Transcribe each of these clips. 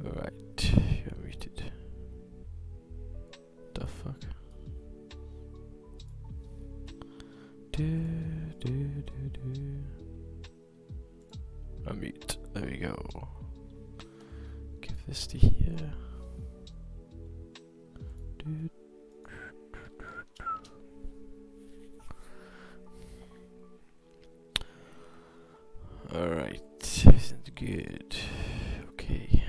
Alright, you're muted. The fuck? Unmute. There we go. Give this to here. Alright, isn't good. Okay.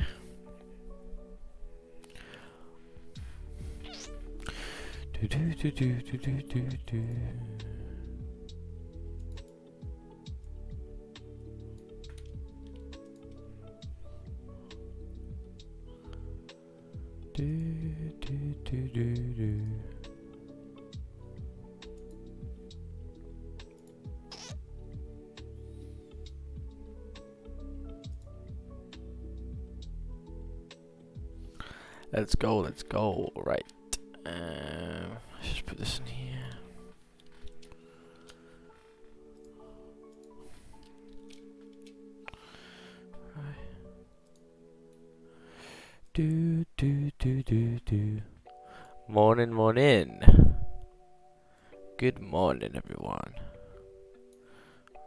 Let's go, let's go. Right. Let's just put this in here. Right. Morning, morning. Good morning, everyone.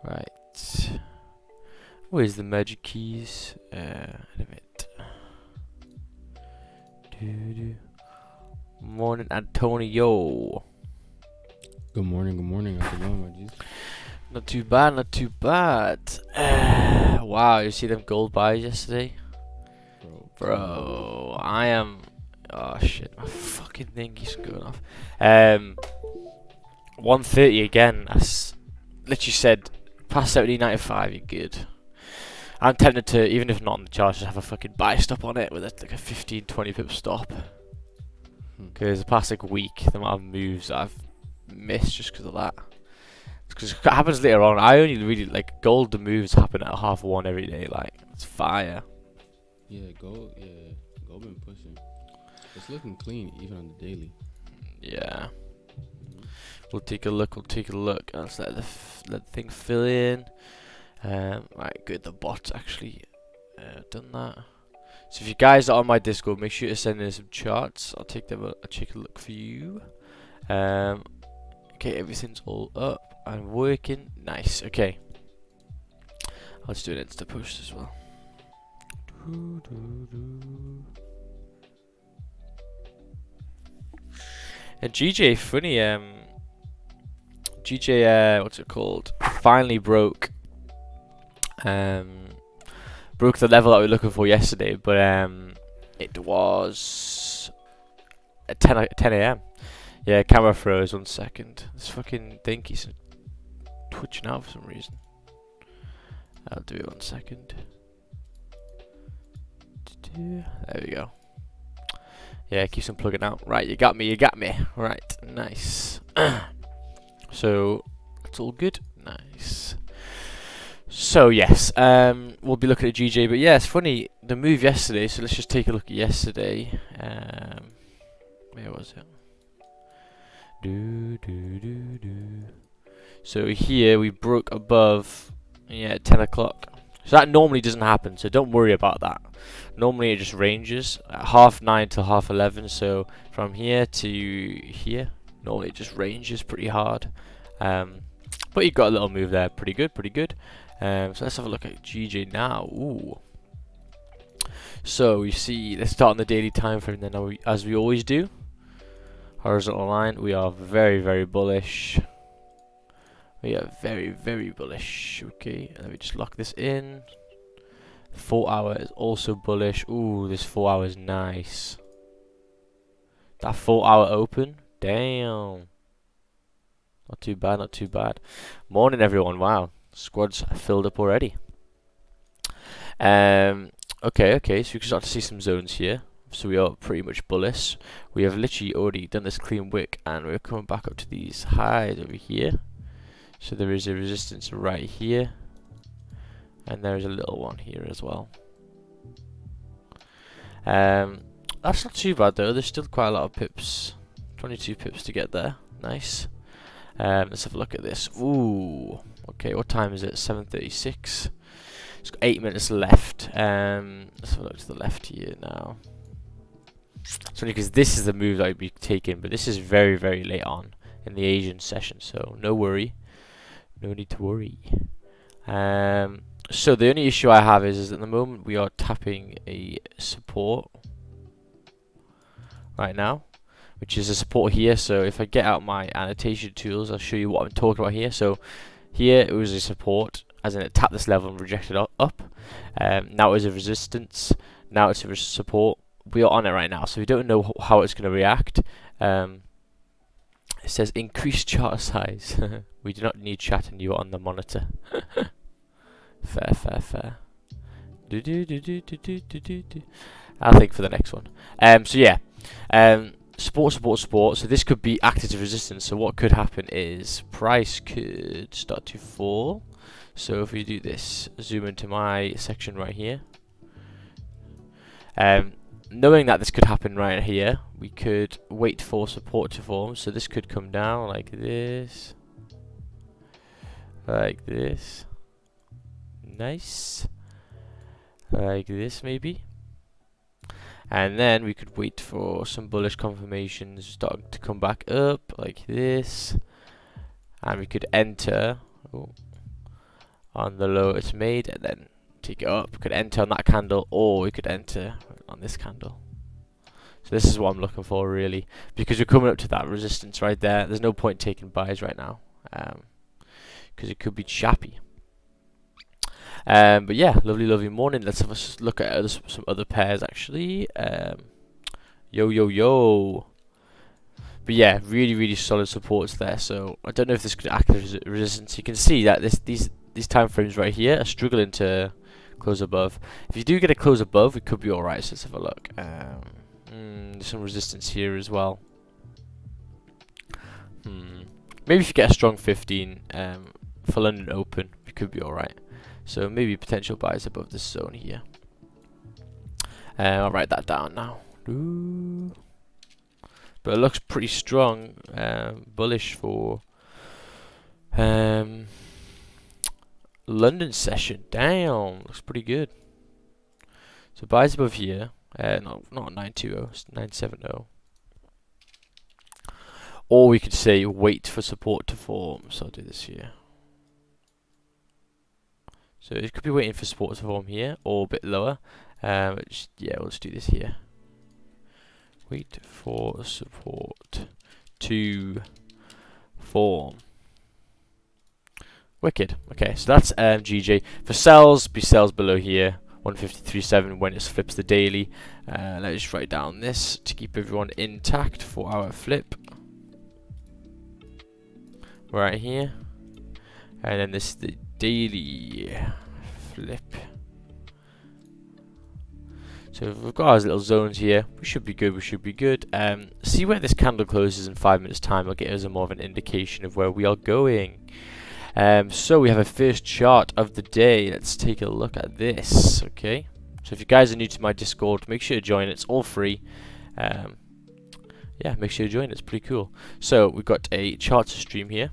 Right. Where's the magic keys? In a bit. Morning, Antonio. Good morning. How's it going, my G? Not too bad, not too bad. Wow, you see them gold buys yesterday? Bro, I am... Oh shit, my fucking thing keeps going off. 130 again. I literally said, past 70.95, you're good. I'm tempted to, even if not on the charge, just have a fucking buy stop on it with like a 15-20 pip stop. Because the past like week, the amount of moves I've missed just because of that. Because it happens later on. I only really like gold. The moves happen at 1:30 every day. Like it's fire. Yeah, gold been pushing. It's looking clean even on the daily. Yeah. We'll take a look. Let's let the thing fill in. Right, good. The bot's actually done that. So if you guys are on my Discord, make sure to send in some charts. I'll take them. I'll take a look for you. Okay, everything's all up and working. Nice. Okay. I'll just do an Insta post as well. And GJ, funny. GJ, what's it called? Finally broke the level that we were looking for yesterday, but it was at 10 a.m. Yeah, camera froze. 1 second. This fucking thing keeps twitching out for some reason. I'll do it 1 second. There we go. Yeah, it keeps on plugging out. Right, you got me. Right, nice. So it's all good. Nice. So yes, we'll be looking at GJ, but yeah, it's funny the move yesterday. So let's just take a look at yesterday. Where was it? So here we broke above, yeah, 10 o'clock. So that normally doesn't happen. So don't worry about that. Normally it just ranges at 9:30 to 11:30. So from here to here, normally it just ranges pretty hard. But you got a little move there, pretty good. So let's have a look at GJ now. Ooh. So we see, let's start on the daily time frame then, as we always do. Horizontal line, we are very bullish. We are very bullish. Okay, let me just lock this in. 4 hour is also bullish. Ooh, this 4 hour is nice. That 4 hour open, damn. Not too bad. Morning everyone, wow. Squad's filled up already. Okay, so you can start to see some zones here. So we are pretty much bullish. We have literally already done this clean wick and we're coming back up to these highs over here. So there is a resistance right here. And there is a little one here as well. That's not too bad though. There's still quite a lot of pips. 22 pips to get there. Nice. Let's have a look at this. Ooh. Okay, what time is it? 7:36. It's got 8 minutes left. Let's have a look to the left here now. It's only because this is the move that I'd be taking, but this is very, very late on in the Asian session, so no worry. No need to worry. So the only issue I have is at the moment we are tapping a support right now, which is a support here. So if I get out my annotation tools, I'll show you what I'm talking about here. So here it was a support, as in it tapped this level and rejected up. Now it's a resistance. Now it's a support. We are on it right now, so we don't know how it's going to react. It says increase chart size. We do not need chat and you are on the monitor. Fair, fair, fair. I'll think for the next one. So yeah, support, support, support. So this could be active resistance. So what could happen is price could start to fall. So if we do this, zoom into my section right here. Knowing that this could happen right here, we could wait for support to form. So this could come down like this. Like this. Nice. Like this maybe. And then we could wait for some bullish confirmations starting to come back up like this. And we could enter on the low it's made and then take it up. We could enter on that candle, or we could enter on this candle. So this is what I'm looking for really, because we're coming up to that resistance right there. There's no point taking buys right now, because it could be choppy. But yeah, lovely, lovely morning. Let's have a look at some other pairs actually. Yo, yo, yo. But yeah, really, really solid supports there. So I don't know if this could act as resistance. You can see that these time frames right here are struggling to close above. If you do get a close above, we could be alright. So let's have a look. There's some resistance here as well. Maybe if you get a strong 15 for London Open, we could be alright. So maybe potential buys above this zone here. I'll write that down now. But it looks pretty strong, bullish for London session. Damn, looks pretty good. So buys above here. No, not 920, it's 970. Or we could say wait for support to form. So I'll do this here. So it could be waiting for support to form here, or a bit lower. Yeah, we'll just do this here. Wait for support to form. Wicked. Okay, so that's GJ. For sells, be sells below here. 153.7 when it flips the daily. Let's just write down this to keep everyone intact for our flip. Right here. And then this is the daily flip. So we've got our little zones here. We should be good, we should be good. See where this candle closes in 5 minutes time. Will get us a more of an indication of where we are going. So we have a first chart of the day. Let's take a look at this. Okay, so if you guys are new to my Discord, make sure to join. It's all free. Yeah, make sure to join. It's pretty cool. So we've got a chart to stream here.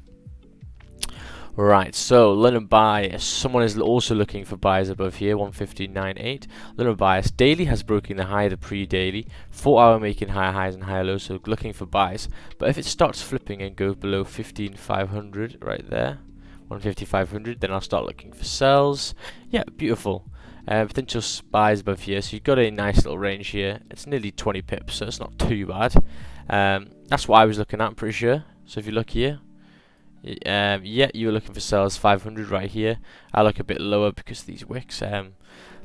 Right, so London bias. Someone is also looking for buys above here, 159.8. London bias daily has broken the high of the pre-daily. 4 hour making higher highs and higher lows, so looking for buys. But if it starts flipping and goes below 15,500 right there, 150,500, then I'll start looking for sells. Yeah, beautiful. Potential buys above here, so you've got a nice little range here. It's nearly 20 pips, so it's not too bad. That's what I was looking at, I'm pretty sure. So if you look here, yeah, you were looking for sells 500 right here. I look a bit lower because of these wicks,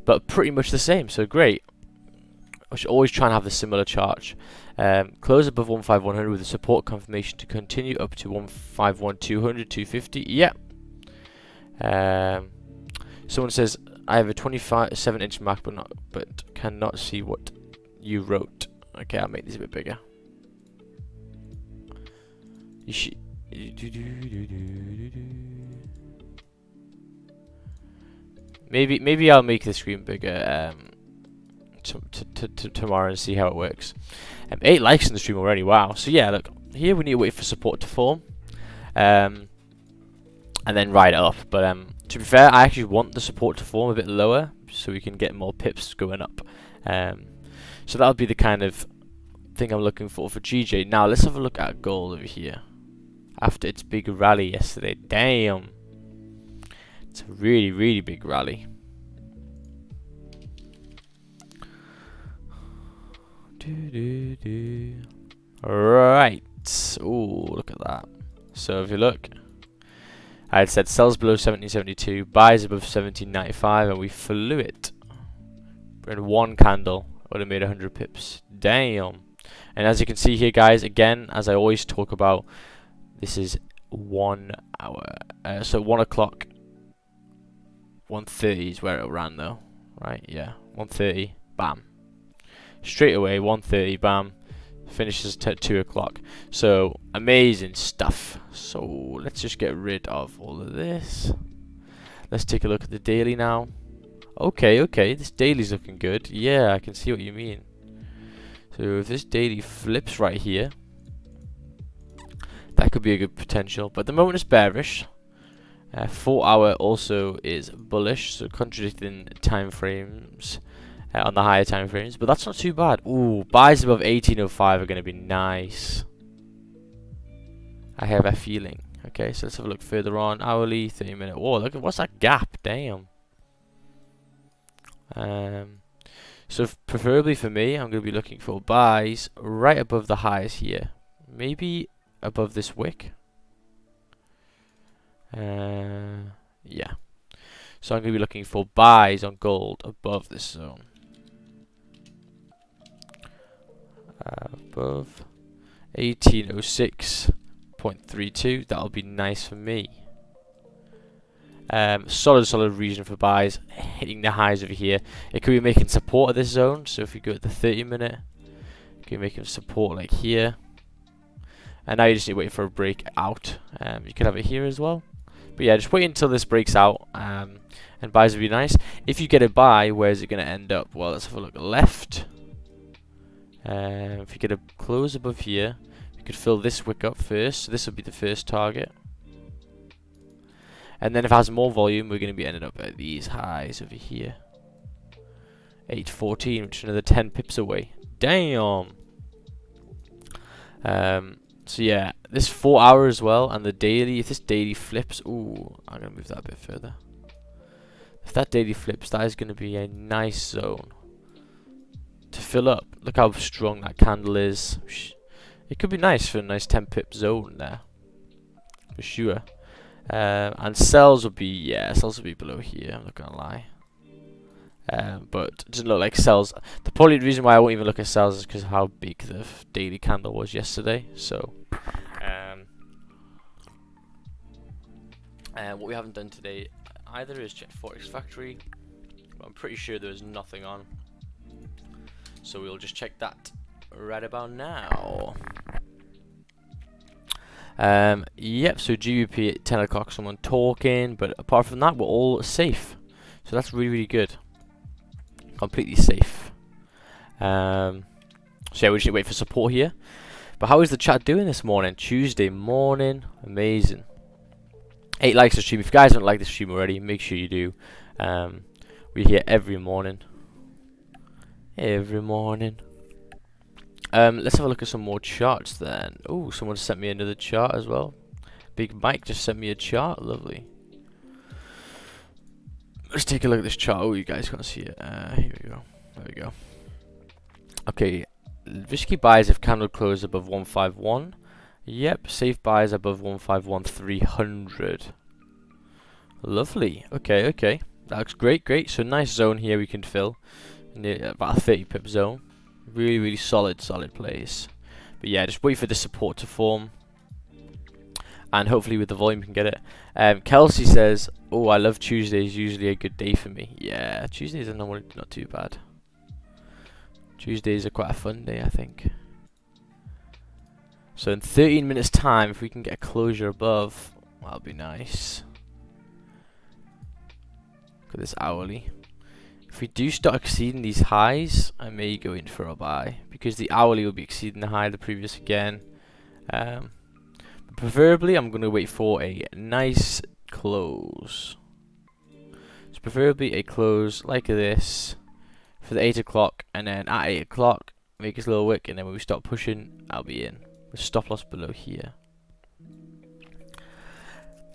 but pretty much the same, so great. I should always try and have a similar chart. Close above 15100 with a support confirmation to continue up to 151,200, 250. Yeah. Someone says I have a 27-inch Mac, but cannot see what you wrote. Okay, I'll make this a bit bigger. You should. Maybe I'll make the screen bigger tomorrow and see how it works. 8 likes in the stream already. Wow. So yeah, look here we need to wait for support to form, and then ride it up. But To be fair, I actually want the support to form a bit lower so we can get more pips going up. So that'll be the kind of thing I'm looking for GJ. Now let's have a look at gold over here. After its big rally yesterday, damn, it's a really big rally. Right. Oh, look at that. So if you look, I had said sells below 1772, buys above 1795, and we flew it. In one candle, would have made 100 pips. Damn. And as you can see here, guys, again, as I always talk about, this is 1 hour. So 1 o'clock, 1:30 is where it ran though, right? Yeah, 1:30, bam. Straight away, 1:30, bam. Finishes at 2 o'clock. So amazing stuff. So let's just get rid of all of this. Let's take a look at the daily now. Okay, this daily's looking good. Yeah, I can see what you mean. So if this daily flips right here, that could be a good potential. But at the moment it's bearish. 4 hour also is bullish, so contradicting time frames. On the higher time frames, but that's not too bad. Ooh, buys above 1805 are going to be nice. I have a feeling. Okay, so let's have a look further on. Hourly, 30-minute. Whoa, look at what's that gap? Damn. So preferably for me, I'm going to be looking for buys right above the highs here. Maybe above this wick. Yeah. So I'm going to be looking for buys on gold above this zone. Above 1806.32, that'll be nice for me. Solid reason for buys, hitting the highs over here. It could be making support at this zone, so if we go at the 30-minute, it could be making support like here. And now you just need to wait for a break out. You could have it here as well. But yeah, just wait until this breaks out, and buys would be nice. If you get a buy, where's it going to end up? Well, let's have a look left. If you get a close above here, you could fill this wick up first. So this will be the first target. And then if it has more volume, we're going to be ending up at these highs over here. 814, which is another 10 pips away. Damn! So yeah, this 4 hour as well, and the daily, if this daily flips, ooh, I'm going to move that a bit further. If that daily flips, that is going to be a nice zone to fill up. Look how strong that candle is. It could be nice for a nice 10 pip zone there, for sure. And sells will be, yeah, sells will be below here, I'm not going to lie. But it doesn't look like sells. The probably reason why I won't even look at sells is because of how big the daily candle was yesterday. So what we haven't done today either is check Forex Factory, but I'm pretty sure there's nothing on, so we'll just check that right about now. Yep, so GBP at 10 o'clock, someone talking, but apart from that, we're all safe, so that's really good. Completely safe. So yeah, we should wait for support here. But how is the chat doing this morning? Tuesday morning, amazing. 8 likes to stream. If you guys don't like the stream already, make sure you do. We're here every morning. Every morning. Let's have a look at some more charts then. Oh, someone sent me another chart as well. Big Mike just sent me a chart. Lovely. Let's take a look at this chart. Oh, you guys can't see it. Here we go. There we go. Okay. Risky buys if candle close above 151. Yep. Safe buys above 151,300. Lovely. Okay. That looks great. So nice zone here we can fill. Near about a 30 pip zone. Really solid plays. But yeah, just wait for the support to form. And hopefully with the volume you can get it. Kelsey says, oh, I love Tuesdays, usually a good day for me. Yeah, Tuesdays are normally not too bad. Tuesdays are quite a fun day, I think. So in 13 minutes time, if we can get a closure above, that'll be nice. Look at this hourly. If we do start exceeding these highs, I may go in for a buy, because the hourly will be exceeding the high of the previous again. Preferably, I'm going to wait for a nice close. preferably a close like this for the 8 o'clock, and then at 8 o'clock make us a little wick, and then when we start pushing, I'll be in with stop loss below here.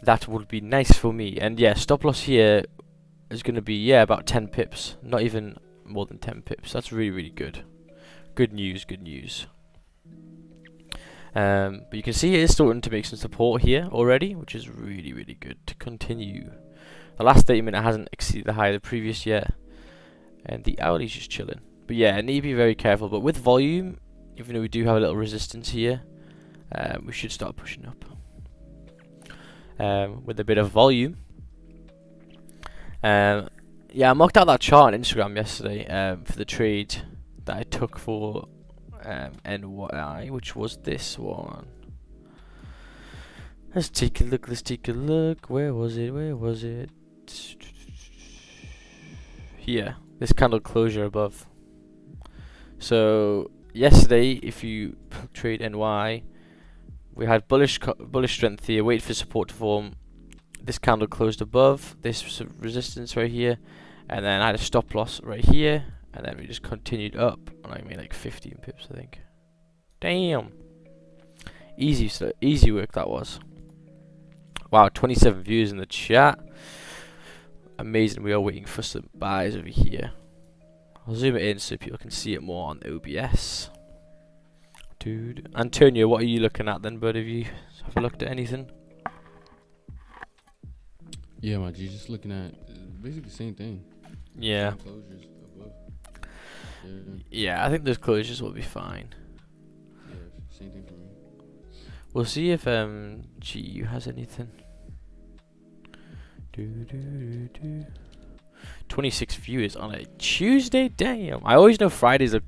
That would be nice for me. And yeah, stop loss here is going to be, yeah, about 10 pips, not even more than 10 pips. That's really, really good. Good news, good news. But you can see it is starting to make some support here already, which is really, really good to continue. The last 30 minute hasn't exceeded the high of the previous yet, and the hourly's just chilling. But yeah, I need to be very careful. But with volume, even though we do have a little resistance here, we should start pushing up. With a bit of volume. Yeah, I marked out that chart on Instagram yesterday for the trade that I took for NY, which was this one. Let's take a look, let's take a look. Where was it? Where was it? Here, this candle closure above. So yesterday, if you trade NY, we had bullish strength here, wait for support to form. This candle closed above this resistance right here, and then I had a stop loss right here, and then we just continued up, and I made like 15 pips, I think. Damn, easy work that was. Wow, 27 views in the chat. Amazing. We are waiting for some buys over here. I'll zoom it in so people can see it more on OBS. Dude, Antonio, what are you looking at then, bud? Have you ever looked at anything? Yeah, my G, just looking at basically the same thing. Yeah. Same closures above. Yeah, I think those closures will be fine. Yeah, same thing for me. We'll see if GU has anything. 26 viewers on a Tuesday. Damn. I always know Fridays are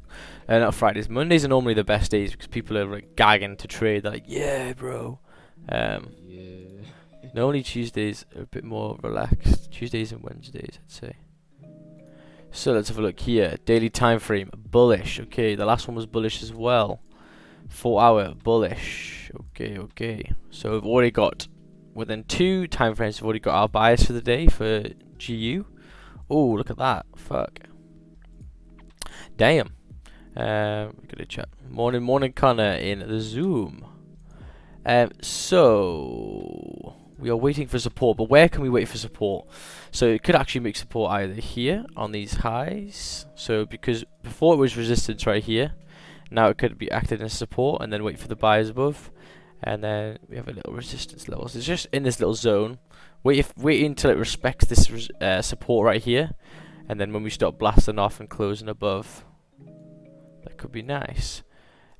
not Fridays. Mondays are normally the best days because people are like gagging to trade. They're like, yeah, bro. Yeah. Normally Tuesdays are a bit more relaxed. Tuesdays and Wednesdays, I'd say. So let's have a look here. Daily time frame, bullish. Okay, the last one was bullish as well. 4 hour bullish. Okay. So we've already got, within 2 time frames, we've already got our bias for the day for GU. Oh, look at that. Fuck. Damn. We're gonna chat. Morning Connor in the Zoom. So we are waiting for support, but where can we wait for support? So it could actually make support either here on these highs. So because before it was resistance right here, now it could be acting as support and then wait for the buys above, and then we have a little resistance level. So it's just in this little zone. Wait until it respects this support right here, and then when we start blasting off and closing above, that could be nice.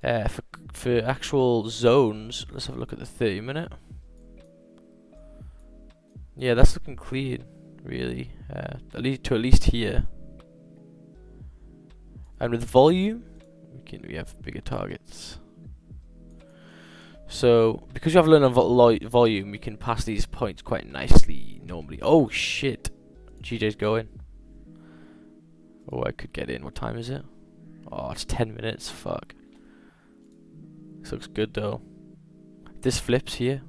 For actual zones, let's have a look at the 30 minute. Yeah, that's looking clean, really. At least here. And with volume, we have bigger targets. So because you have a lot of volume, we can pass these points quite nicely normally. Oh shit, GJ's going. Oh, I could get in. What time is it? Oh, it's 10 minutes. Fuck. This looks good though. This flips here.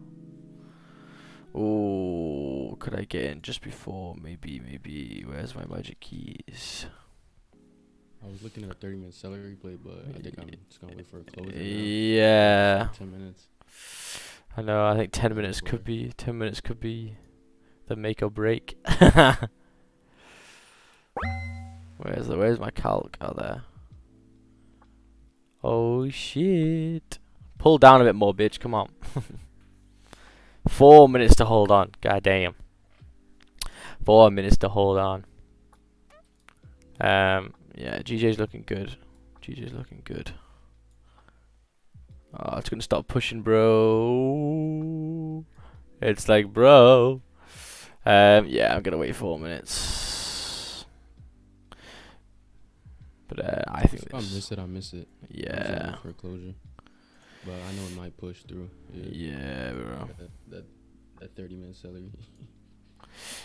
Oh, could I get in just before? Maybe. Where's my magic keys? I was looking at a 30-minute salary play, but I think I'm just gonna wait for a close. Yeah. 10 minutes. I know. I think 10 minutes could be. 10 minutes could be the make or break. Where's my calc? Oh, there. Oh shit! Pull down a bit more, bitch. Come on. 4 minutes to hold on. God damn. 4 minutes to hold on. Yeah, GJ's looking good. Oh, it's gonna stop pushing, bro. It's like, bro. Yeah, I'm gonna wait 4 minutes. But I think if I miss it. Yeah. For a closure. But I know it might push through. Yeah, bro. That 30-minute salary.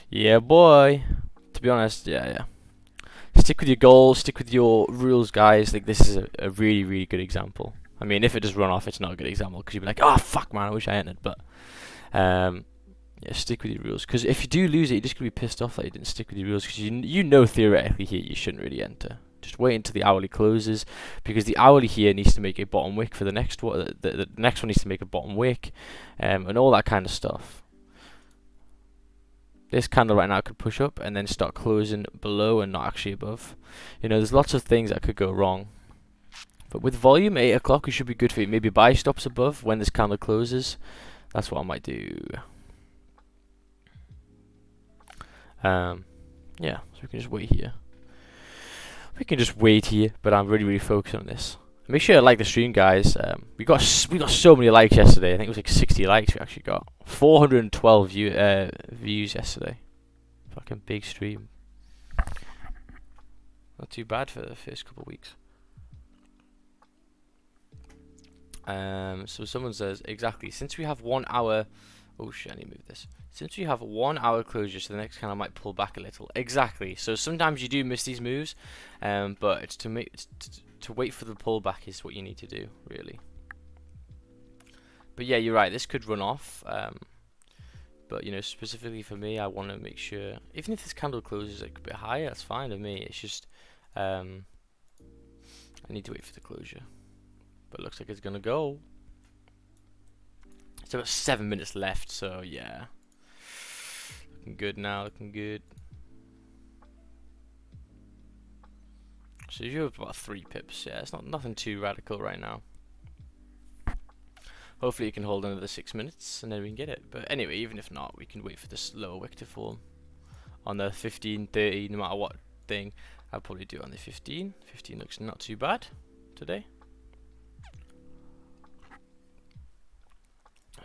Yeah, boy. To be honest, yeah. Stick with your goals, stick with your rules, guys. Like, this is a really, really good example. I mean, if it does run off, it's not a good example because you'd be like, oh, fuck, man, I wish I entered. But Yeah, stick with your rules. Because if you do lose it, you're just gonna be pissed off that you didn't stick with your rules. Because you know theoretically here you shouldn't really enter. Just wait until the hourly closes, because the hourly here needs to make a bottom wick for the next one. The next one needs to make a bottom wick, and all that kind of stuff. This candle right now could push up and then start closing below and not actually above. You know, there's lots of things that could go wrong. But with volume, 8 o'clock, it should be good for you. Maybe buy stops above when this candle closes. That's what I might do. Yeah, so we can just wait here. We can just wait here, but I'm really, really focused on this. Make sure you like the stream, guys. We got so many likes yesterday. I think it was like 60 likes we actually got. 412 views yesterday. Fucking big stream. Not too bad for the first couple of weeks. So someone says, exactly, since we have 1 hour... Oh shit, I need to move this. Since we have 1 hour closure, so the next kind of might pull back a little. Exactly. So sometimes you do miss these moves, but it's to wait for the pullback is what you need to do, really. But yeah, you're right. This could run off. But you know, specifically for me, I want to make sure, even if this candle closes like a bit higher, that's fine with me. It's just I need to wait for the closure. But it looks like it's gonna go. It's about 7 minutes left, so yeah. Looking good now, looking good. So you're up about 3 pips, yeah, it's nothing too radical right now. Hopefully you can hold another 6 minutes and then we can get it. But anyway, even if not, we can wait for this lower wick to form. On the 15, 30, no matter what thing, I'll probably do it on the 15. 15 looks not too bad today.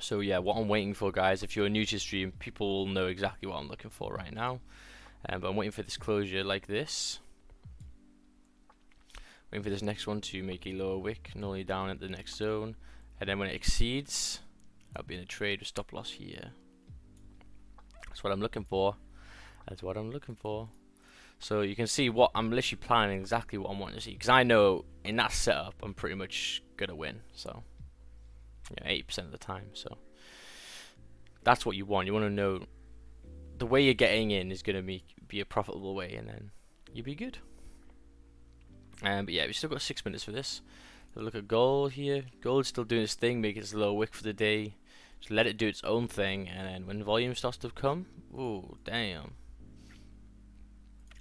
So yeah, what I'm waiting for, guys, if you're new to the stream, people will know exactly what I'm looking for right now. But I'm waiting for this closure like this. Waiting for this next one to make a lower wick, normally down at the next zone. And then when it exceeds, I'll be in a trade with stop loss here. That's what I'm looking for. That's what I'm looking for. So you can see what I'm literally planning exactly what I'm wanting to see. Because I know in that setup, I'm pretty much going to win. So. Yeah, 80% of the time, so that's what you want. You want to know the way you're getting in is going to be a profitable way, and then you'll be good. But yeah, we still got 6 minutes for this. So look at gold here. Gold's still doing its thing, making its little wick for the day. Just let it do its own thing, and then when volume starts to come, ooh, damn.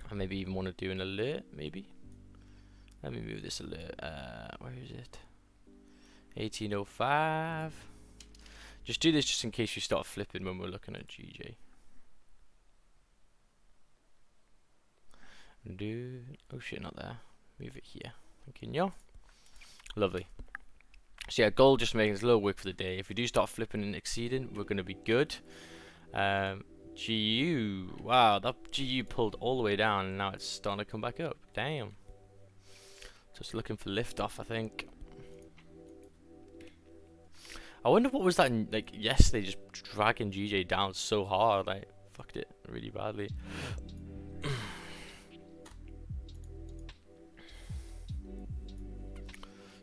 I maybe even want to do an alert, maybe. Let me move this alert. Where is it? 1805. Just do this just in case you start flipping when we're looking at GJ. Oh shit, not there. Move it here. Continue. Lovely. So yeah, gold just making this little wick for the day. If we do start flipping and exceeding, we're going to be good. GU. Wow, that GU pulled all the way down and now it's starting to come back up. Damn. Just looking for liftoff, I think. I wonder what was that like yesterday, just dragging GJ down so hard. I fucked it really badly.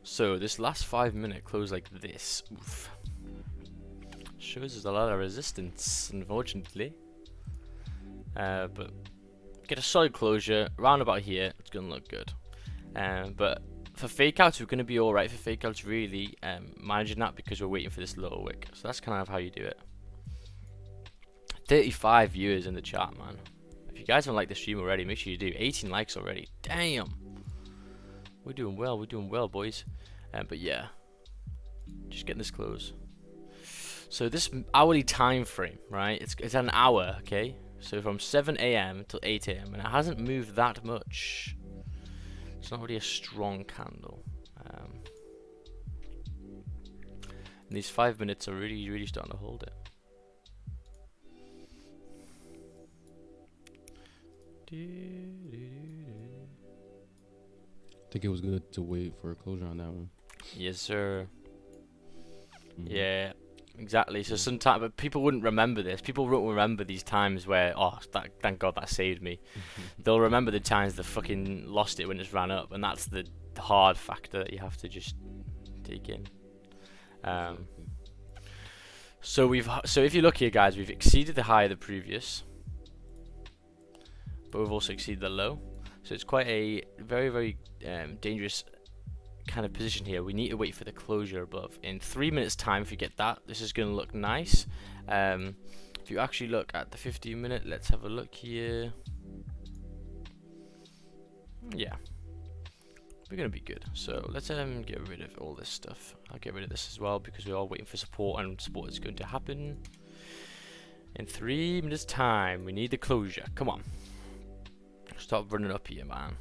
So this last 5 minute close like this, oof, shows us a lot of resistance, unfortunately. But get a solid closure round about here, it's gonna look good. But for fake outs, we're going to be alright for fake outs, really, managing that because we're waiting for this lower wick. So that's kind of how you do it. 35 viewers in the chat, man. If you guys haven't liked the stream already, make sure you do. 18 likes already. Damn. We're doing well, boys. But yeah, just getting this close. So this hourly time frame, right? It's an hour, okay? So from 7 AM till 8 AM, and it hasn't moved that much. It's not really a strong candle. And these 5 minutes are really starting to hold it. I think it was good to wait for a closure on that one. Yes, sir. Yeah, exactly. So sometimes, but people wouldn't remember this. People won't remember these times where, oh, thank God that saved me. They'll remember the times they fucking lost it when it's ran up, and that's the hard factor that you have to just take in. So if you look here, guys, we've exceeded the high of the previous, but we've also exceeded the low. So it's quite a very, very dangerous kind of position here. We need to wait for the closure above. In 3 minutes time, if you get that, this is going to look nice. If you actually look at the 15-minute, let's have a look here. Yeah, we're going to be good. So let's get rid of all this stuff. I'll get rid of this as well because we're all waiting for support, and support is going to happen in 3 minutes time. We need the closure. Come on, stop running up here, man.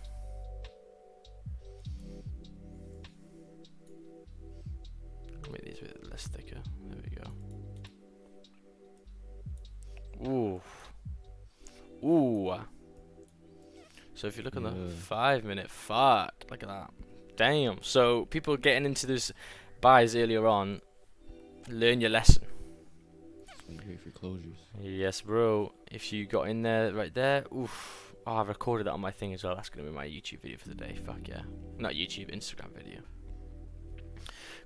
Make these a bit less thicker. There we go. Ooh. Ooh. So if you look on the 5 minute, fuck, look at that. Damn. So people getting into this buys earlier on, learn your lesson. Wait for closures. Yes, bro. If you got in there right there, oof. Oh, I've recorded that on my thing as well. That's gonna be my YouTube video for the day. Fuck yeah. Not YouTube, Instagram video.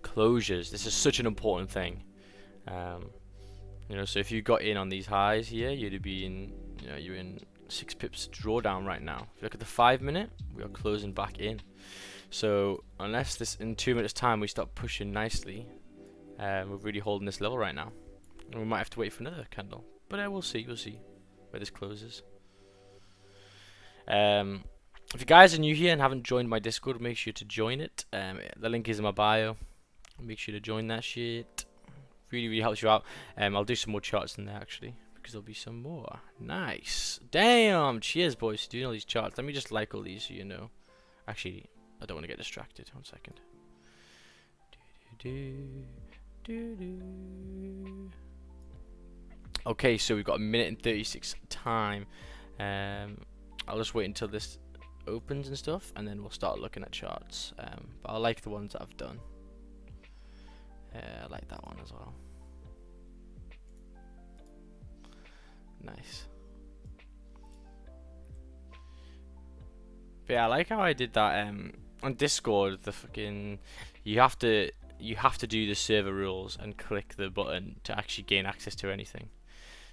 Closures. This is such an important thing. You know, so if you got in on these highs here, you'd be in, you know, you're in 6 pips drawdown right now. If you look at the 5 minute, we are closing back in. So unless this in 2 minutes time we start pushing nicely, we're really holding this level right now. And we might have to wait for another candle, but we'll see where this closes. If you guys are new here and haven't joined my Discord, make sure to join it. The link is in my bio. Make sure to join that shit. Really helps you out. I'll do some more charts in there actually, because there'll be some more. Nice. Damn. Cheers, boys, for doing all these charts. Let me just like all these so you know. Actually, I don't want to get distracted. 1 second. Okay, so we've got 1 minute and 36 time. I'll just wait until this opens and stuff, and then we'll start looking at charts. But I like the ones that I've done. I like that one as well. Nice. But yeah, I like how I did that on Discord. The fucking you have to do the server rules and click the button to actually gain access to anything.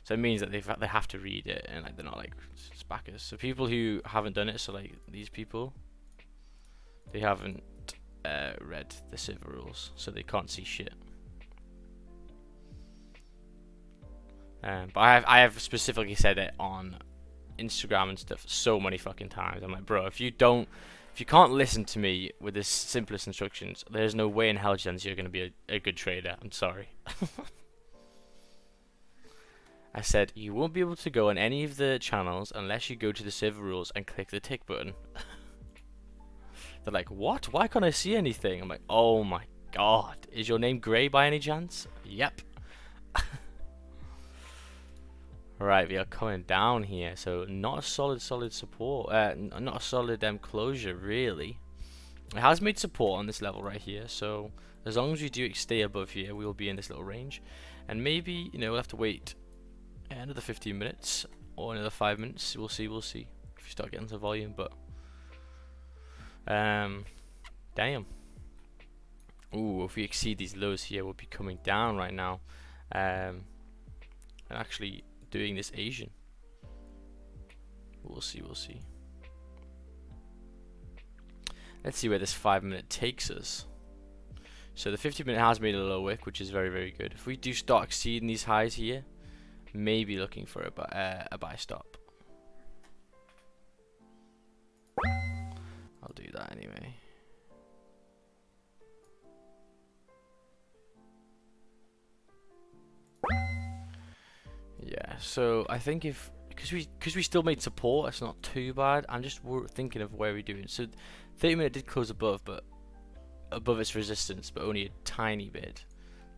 So it means that they have to read it, and like they're not like spackers. So people who haven't done it, so like these people, they haven't read the server rules, so they can't see shit. But I have specifically said it on Instagram and stuff so many fucking times. I'm like, bro, if you can't listen to me with the simplest instructions, there's no way in hell chance you're gonna be a good trader. I'm sorry. I said you won't be able to go on any of the channels unless you go to the server rules and click the tick button. They're like, what? Why can't I see anything? I'm like, oh my god. Is your name Gray by any chance? Yep. Right, we are coming down here. So not a solid support. Not a solid closure, really. It has made support on this level right here. So as long as we do stay above here, we will be in this little range. And maybe, you know, we'll have to wait another 15 minutes or another 5 minutes. We'll see if we start getting some volume. But damn. Ooh, if we exceed these lows here, we'll be coming down right now. And actually doing this Asian. We'll see. Let's see where this 5 minute takes us. So the 50 minute has made a low wick, which is very, very good. If we do start exceeding these highs here, maybe looking for a buy stop. I'll do that anyway. Yeah, so I think because we still made support, it's not too bad. I'm just thinking of where we're doing. So 30 minute did close above, but above its resistance, but only a tiny bit.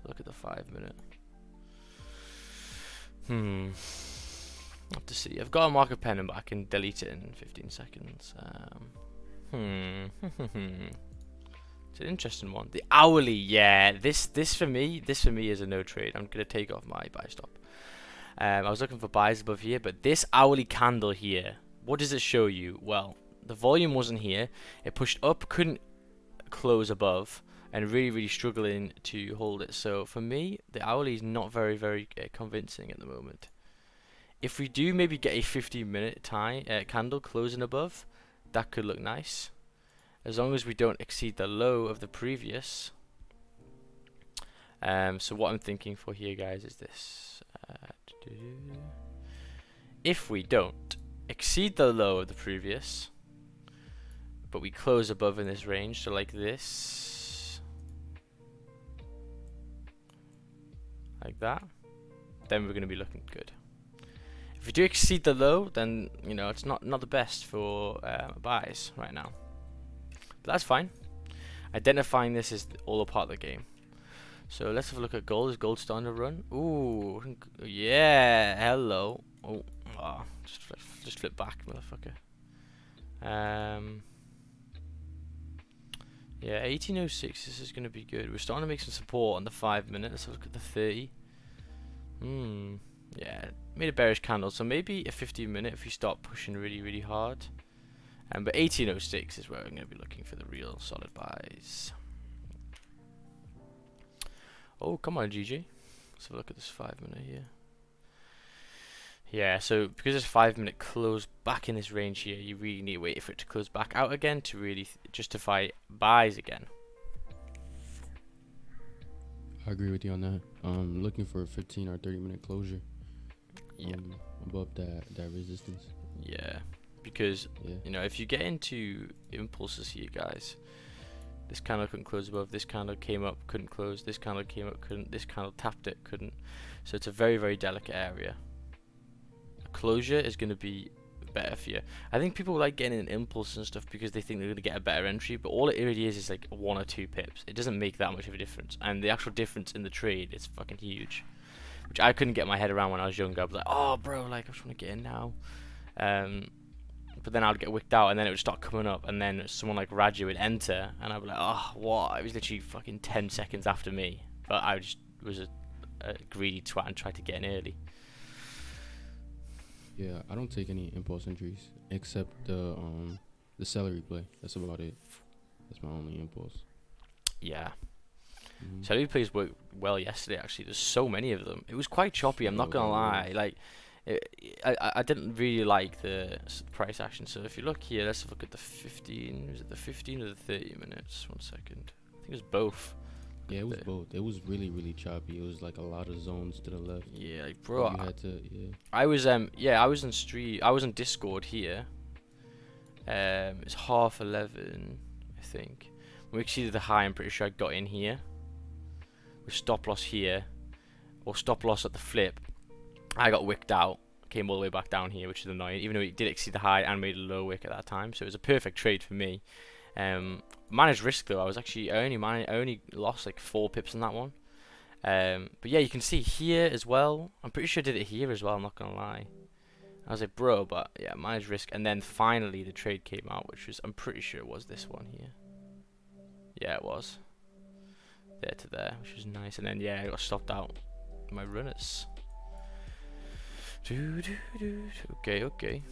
Look at the 5 minute. I have to see. I've got a marker pen, but I can delete it in 15 seconds. It's an interesting one. The hourly, yeah. This for me is a no trade. I'm gonna take off my buy stop. I was looking for buys above here, but this hourly candle here, what does it show you? Well, the volume wasn't here. It pushed up, couldn't close above, and really struggling to hold it. So for me, the hourly is not very convincing at the moment. If we do maybe get a 15-minute candle closing above, that could look nice, as long as we don't exceed the low of the previous. So what I'm thinking for here, guys, is this. If we don't exceed the low of the previous, but we close above in this range, so like this, like that, then we're going to be looking good. If we do exceed the low, then you know it's not the best for buys right now, but that's fine. Identifying this is all a part of the game. So let's have a look at gold. Is gold starting to run? Ooh, yeah, hello. Oh, just flip back, motherfucker. Yeah, 1806. This is gonna be good. We're starting to make some support on the 5 minute. Let's have a look at the 30. Yeah, made a bearish candle, so maybe a 15 minute if we start pushing really hard. But 1806 is where I'm gonna be looking for the real solid buys. Oh, come on, GG. Let's have a look at this 5 minute here. Yeah, so because this 5 minute close back in this range here, you really need to wait for it to close back out again to really justify buys again. I agree with you on that. Looking for a 15 or 30 minute closure. Yeah. Above that resistance. Yeah, because you know, if you get into impulses here, guys, this candle couldn't close above, this candle came up, couldn't close, this candle came up, couldn't, this candle tapped it, couldn't. So it's a very delicate area. A closure is going to be better for you. I think people like getting an impulse and stuff because they think they're going to get a better entry, but all it really is like 1 or 2 pips. It doesn't make that much of a difference, and the actual difference in the trade is fucking huge, which I couldn't get my head around when I was younger. I was like, oh bro, like I just want to get in now. But then I'd get wicked out, and then it would start coming up, and then someone like Raju would enter, and I'd be like, oh, what? It was literally fucking 10 seconds after me, but I just was a greedy twat and tried to get in early. Yeah, I don't take any impulse entries except the celery play. That's about it. That's my only impulse. Yeah. Celery plays worked well yesterday, actually. There's so many of them. It was quite choppy, I'm not gonna lie. Like, I didn't really like the price action. So if you look here, let's look at the 15. Was it the 15 or the 30 minutes? 1 second. I think it was both. Yeah, it was both. It was really choppy. It was like a lot of zones to the left. Yeah, like, bro. You had to, I was I was in stream. I was on Discord here. It's 11:30, I think. When we exceeded the high, I'm pretty sure I got in here with stop loss here, or stop loss at the flip. I got wicked out, came all the way back down here, which is annoying, even though it did exceed the high and made a low wick at that time. So it was a perfect trade for me. Managed risk though. I only lost like 4 pips on that one. But yeah, you can see here as well. I'm pretty sure I did it here as well. I'm not gonna lie. I was like, bro, but yeah, managed risk. And then finally the trade came out, which was, I'm pretty sure it was this one here. Yeah, it was. There to there, which was nice. And then yeah, I got stopped out my runners. Okay.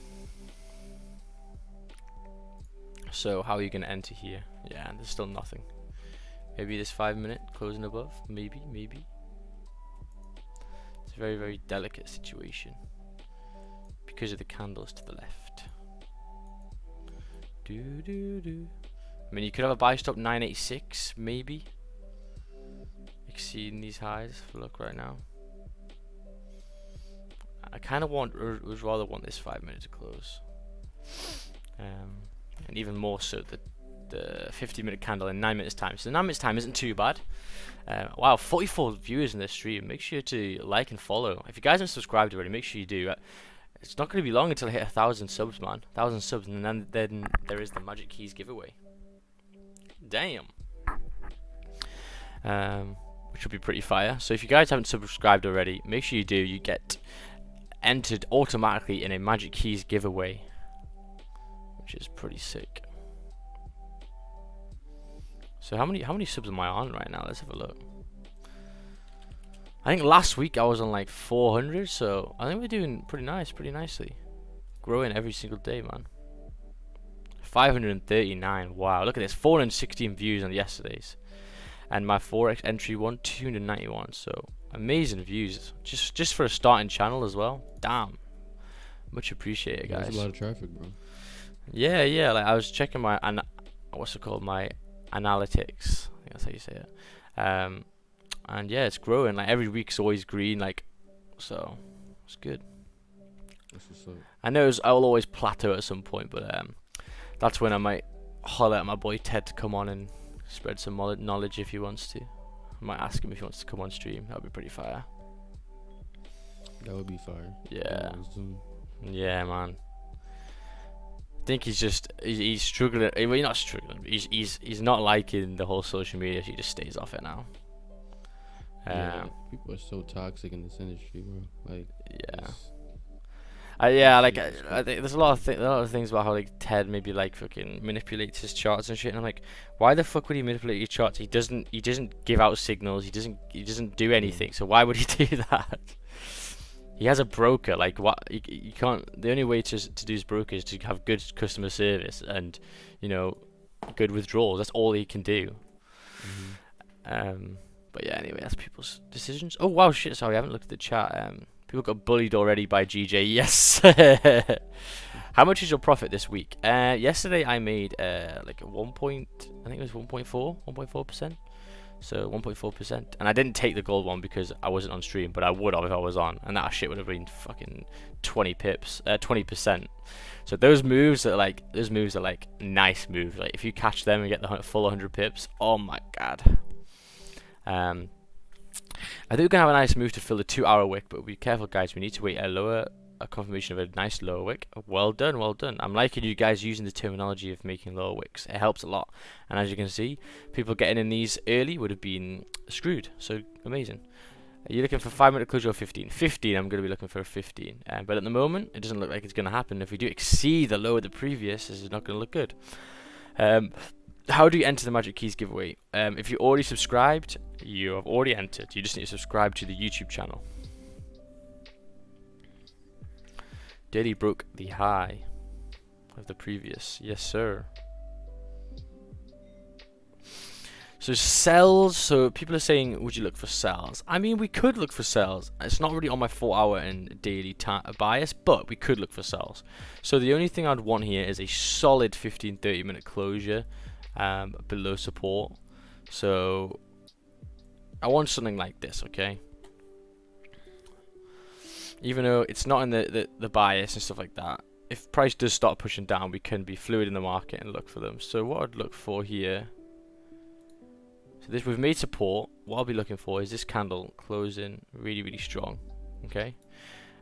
So how are you gonna enter here? Yeah, there's still nothing. Maybe this 5 minute closing above. Maybe. It's a very delicate situation because of the candles to the left. I mean, you could have a buy stop 986, maybe exceeding these highs. Look right now. I kind of would rather want this 5 minute to close, and even more so the 50 minute candle in 9 minutes time. So 9 minutes time isn't too bad. Wow, 44 viewers in this stream. Make sure to like and follow. If you guys haven't subscribed already, make sure you do. It's not going to be long until I hit 1,000 subs, man. 1,000 subs, and then there is the Magic Keys giveaway. Damn. Which will be pretty fire. So if you guys haven't subscribed already, make sure you do. You get entered automatically in a Magic Keys giveaway, which is pretty sick. So how many subs am I on right now? Let's have a look. I think last week I was on like 400, so I think we're doing pretty nicely. Growing every single day, man. 539. Wow, look at this. 416 views on yesterday's. and my forex entry won 291. So amazing views, just for a starting channel as well. Damn, much appreciated, guys. That's a lot of traffic, bro. Yeah. Like I was checking my what's it called, my analytics. I think that's how you say it. And yeah, it's growing. Like every week's always green. Like, so it's good. That's what's up. I know I'll always plateau at some point, but that's when I might holler at my boy Ted to come on and spread some knowledge if he wants to. I might ask him if he wants to come on stream. That'd be pretty fire. That would be fire. Yeah. On Zoom. Yeah, man. I think he's struggling. Well, he's not struggling. He's not liking the whole social media. So he just stays off it now. Yeah, people are so toxic in this industry, bro. Like, yeah. it's- Yeah, like I think there's a lot of things about how like Ted maybe like fucking manipulates his charts and shit. And I'm like, why the fuck would he manipulate your charts? He doesn't give out signals. He doesn't do anything. So why would he do that? He has a broker. Like what? You can't. The only way to do his broker is to have good customer service and, you know, good withdrawals. That's all he can do. But yeah, anyway, that's people's decisions. Oh wow, shit! Sorry, I haven't looked at the chat. People got bullied already by GJ. Yes. How much is your profit this week? Yesterday I made like a I think it was 1.4%. So 1.4%, and I didn't take the gold one because I wasn't on stream, but I would have if I was on, and that shit would have been fucking 20%. So those moves are like nice moves. Like if you catch them and get the full 100 pips, oh my god. I think we're gonna have a nice move to fill the 2-hour wick, but be careful, guys. We need to wait a confirmation of a nice lower wick. Well done. I'm liking you guys using the terminology of making lower wicks. It helps a lot. And as you can see, people getting in these early would have been screwed. So amazing. Are you looking for 5-minute closure or 15? 15. I'm going to be looking for a 15. But at the moment, it doesn't look like it's going to happen. If we do exceed the low of the previous, this is not going to look good. How do you enter the Magic Keys giveaway? If you already subscribed, you have already entered. You just need to subscribe to the YouTube channel. Daily broke the high of the previous. Yes, sir. So sells. So people are saying, would you look for sells? I mean, we could look for sells. It's not really on my 4-hour and daily bias, but we could look for sells. So the only thing I'd want here is a solid 15-30 minute closure below support. So I want something like this, okay? Even though it's not in the bias and stuff like that, if price does start pushing down, we can be fluid in the market and look for them. So what I'd look for here, so this, we've made support. What I'll be looking for is this candle closing really strong, okay?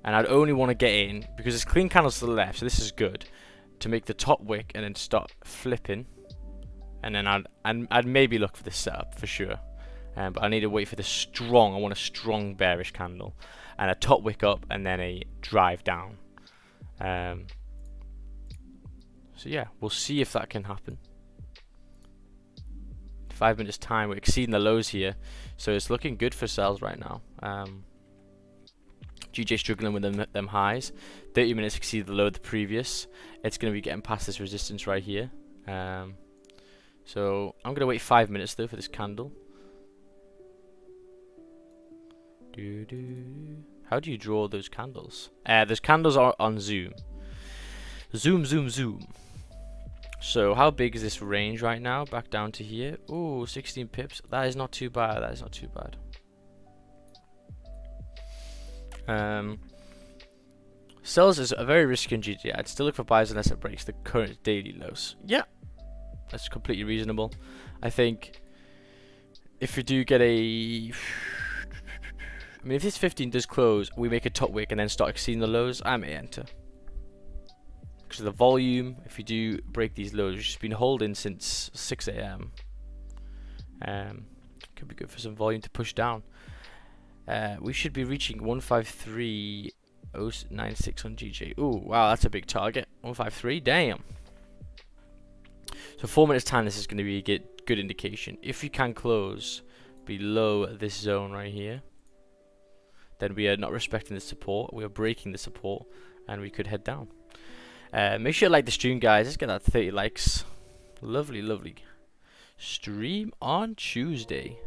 And I'd only want to get in because there's clean candles to the left, so this is good to make the top wick and then start flipping. And then I'd maybe look for this setup for sure. But I need to wait for the strong. I want a strong bearish candle and a top wick up and then a drive down. So yeah, we'll see if that can happen. 5 minutes time, we're exceeding the lows here, so it's looking good for sales right now. GJ struggling with them highs. 30 minutes exceeded the low of the previous. It's going to be getting past this resistance right here. So I'm going to wait 5 minutes though for this candle. How do you draw those candles? Those candles are on Zoom. Zoom. So how big is this range right now? Back down to here. Ooh, 16 pips. That is not too bad. Sells is a very risky in GG. I'd still look for buys unless it breaks the current daily lows. Yeah, that's completely reasonable. I think if we do get a... I mean, if this 15 does close, we make a top wick and then start exceeding the lows, I may enter. Because of the volume, if we do break these lows, which has been holding since 6 AM. Could be good for some volume to push down. We should be reaching 153.096 on GJ. Ooh, wow, that's a big target. 153, damn. So 4 minutes time, this is going to be a good indication. If we can close below this zone right here, then we are not respecting the support. We are breaking the support, and we could head down. Make sure you like the stream, guys. Let's get that 30 likes. Lovely. stream on Tuesday.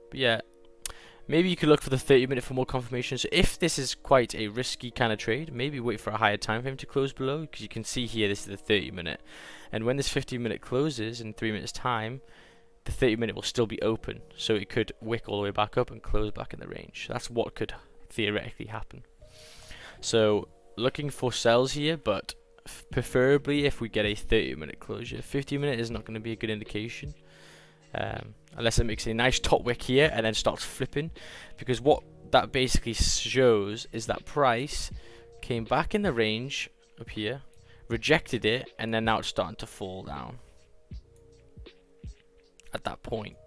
But yeah, maybe you could look for the 30-minute for more confirmation. So if this is quite a risky kind of trade, maybe wait for a higher time frame to close below, because you can see here this is the 30-minute. And when this 15-minute closes in 3 minutes time, the 30-minute will still be open. So it could wick all the way back up and close back in the range. That's what could theoretically happen. So looking for sells here, but preferably if we get a 30-minute closure. 50-minute is not going to be a good indication. Unless it makes a nice top wick here and then starts flipping, because what that basically shows is that price came back in the range up here, rejected it, and then now it's starting to fall down at that point.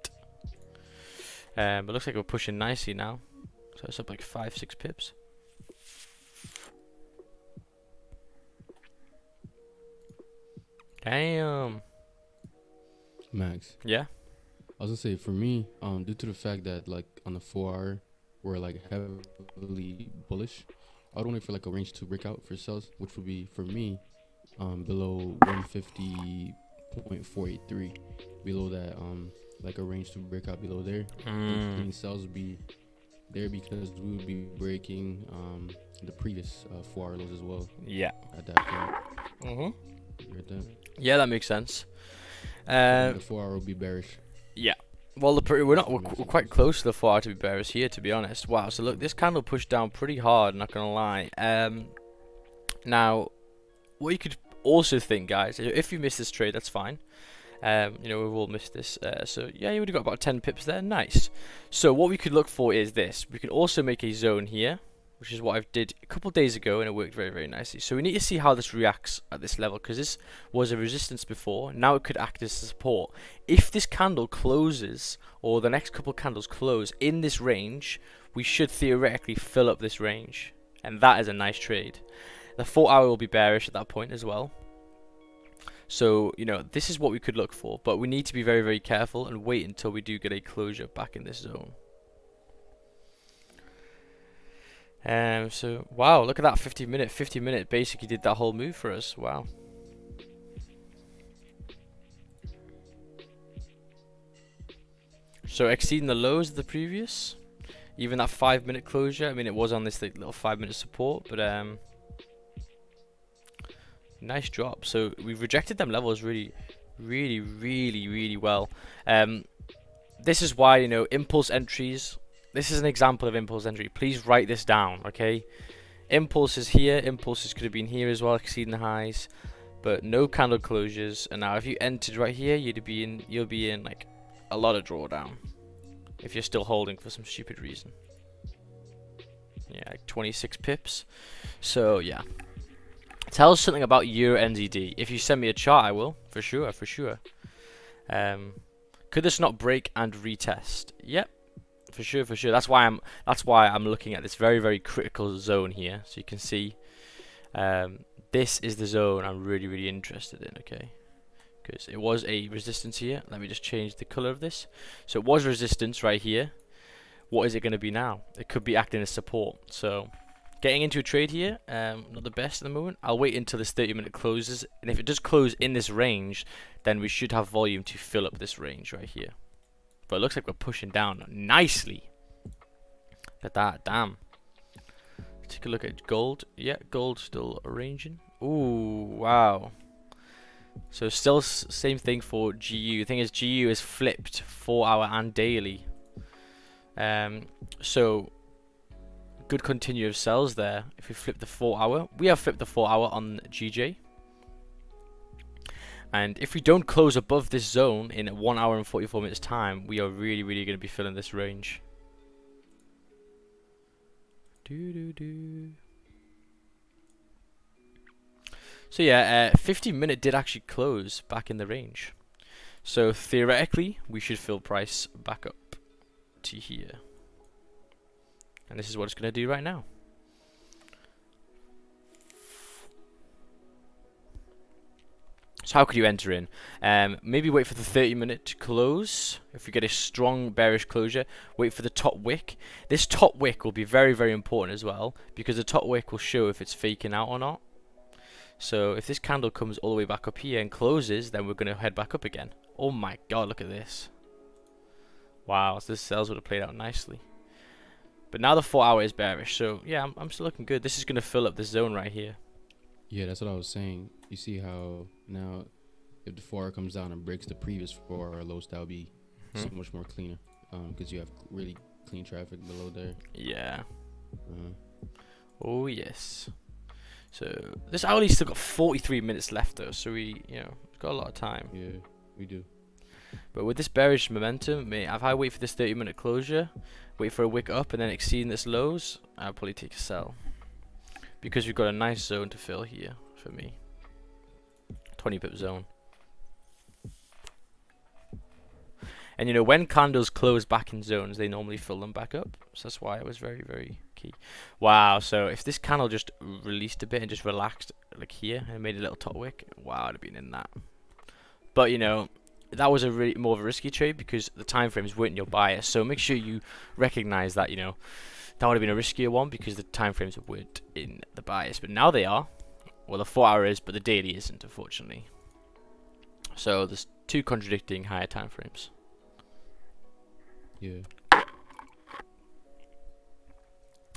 But looks like we're pushing nicely now, so it's up like 5-6 pips. Damn. Max. Yeah. I was gonna say, for me, due to the fact that like on the 4-hour we're like heavily bullish, I would wait for like a range to break out for sales, which would be for me below 150.483. Below that, like a range to break out below there. And sales would be there because we would be breaking the previous 4-hour lows as well. Yeah. At that point. Right there. Yeah, that makes sense. The 4-hour will be bearish. Yeah. Well, we're quite close to the 4-hour to be bearish here, to be honest. Wow. So look, this candle pushed down pretty hard. Not gonna lie. Now, what you could also think, guys, if you miss this trade, that's fine. You know, we've all missed this. So yeah, you would have got about 10 pips there. Nice. So what we could look for is this. We can also make a zone here, which is what I did a couple days ago, and it worked very, very nicely. So we need to see how this reacts at this level, because this was a resistance before. Now it could act as support. If this candle closes, or the next couple candles close in this range, we should theoretically fill up this range, and that is a nice trade. The 4-hour will be bearish at that point as well. So, you know, this is what we could look for, but we need to be very, very careful and wait until we do get a closure back in this zone. So wow, look at that 50-minute. 50-minute basically did that whole move for us. Wow. So exceeding the lows of the previous, even that 5-minute closure. I mean, it was on this little 5-minute support, but nice drop. So we've rejected them levels really well. This is why, you know, impulse entries. This is an example of impulse entry. Please write this down, okay? Impulses here, impulses could have been here as well, exceeding the highs, but no candle closures. And now if you entered right here, you'll be in like a lot of drawdown if you're still holding for some stupid reason. Yeah, like 26 pips. So yeah, tell us something about Euro NZD. If you send me a chart, I will, for sure. Could this not break and retest? Yep. For sure. That's why I'm looking at this very, very critical zone here. So you can see, this is the zone I'm really interested in. Okay, because it was a resistance here. Let me just change the color of this. So it was resistance right here. What is it going to be now? It could be acting as support. So getting into a trade here, not the best at the moment. I'll wait until this 30-minute closes, and if it does close in this range, then we should have volume to fill up this range right here. But it looks like we're pushing down nicely. Look at that, damn. Let's take a look at gold. Yeah, gold still arranging. Ooh, wow. So still same thing for GU. The thing is, GU is flipped 4-hour and daily. So good continuous sells there. If we flip the 4-hour, we have flipped the 4-hour on GJ. And if we don't close above this zone in 1 hour and 44 minutes time, we are really going to be filling this range. So yeah, 50-minute did actually close back in the range. So theoretically, we should fill price back up to here. And this is what it's going to do right now. So how could you enter in? Maybe wait for the 30-minute to close. If we get a strong bearish closure, wait for the top wick. This top wick will be very important as well, because the top wick will show if it's faking out or not. So if this candle comes all the way back up here and closes, then we're going to head back up again. Oh my god, look at this. Wow, so this sales would have played out nicely. But now the 4 hour is bearish, so yeah, I'm still looking good. This is going to fill up this zone right here. Yeah, that's what I was saying. You see how now if the 4 hour comes down and breaks the previous 4 hour lows, that would be so much more cleaner. Because you have really clean traffic below there. Yeah. Oh yes. So this hourly still got 43 minutes left though, so we, got a lot of time. Yeah, we do. But with this bearish momentum, mate, if I wait for this 30-minute closure, wait for a wick up, and then exceeding this lows, I'll probably take a sell. Because we've got a nice zone to fill here for me. 20 pip zone. And when candles close back in zones, they normally fill them back up. So that's why it was very, very key. Wow, so if this candle just released a bit and just relaxed like here and made a little top wick, wow, I'd have been in that. But that was a really more of a risky trade because the time frames weren't your bias. So make sure you recognize that, that would have been a riskier one because the time frames weren't in the bias. But now they are. Well, the 4 hour is, but the daily isn't, unfortunately. So there's two contradicting higher time frames. Yeah.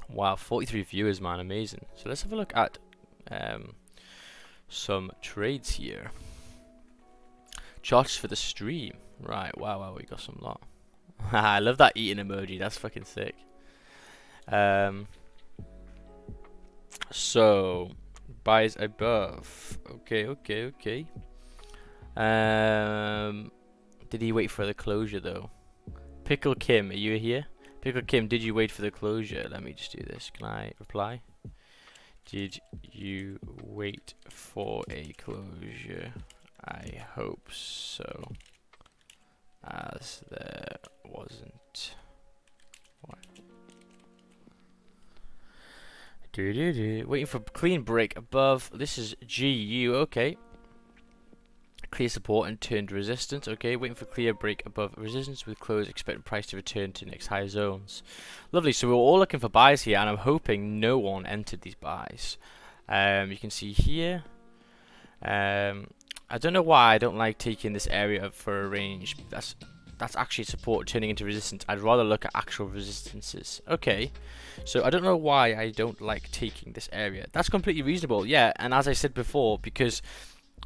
Wow, 43 viewers, man, amazing. So let's have a look at some trades here. Charts for the stream. Right, wow, we got some lot. I love that eating emoji, that's fucking sick. So, buys above. Okay. Did he wait for the closure, though? Pickle Kim, are you here? Pickle Kim, did you wait for the closure? Let me just do this. Can I reply? Did you wait for a closure? I hope so. As there wasn't one. Waiting for clean break above. This is GU. Okay. Clear support and turned resistance. Okay, waiting for clear break above resistance with close. Expecting price to return to next higher zones. Lovely. So we're all looking for buys here, and I'm hoping no one entered these buys. You can see here. I don't know why I don't like taking this area up for a range. That's actually support turning into resistance. I'd rather look at actual resistances. Okay, so I don't know why I don't like taking this area. That's completely reasonable. Yeah, and as I said before, because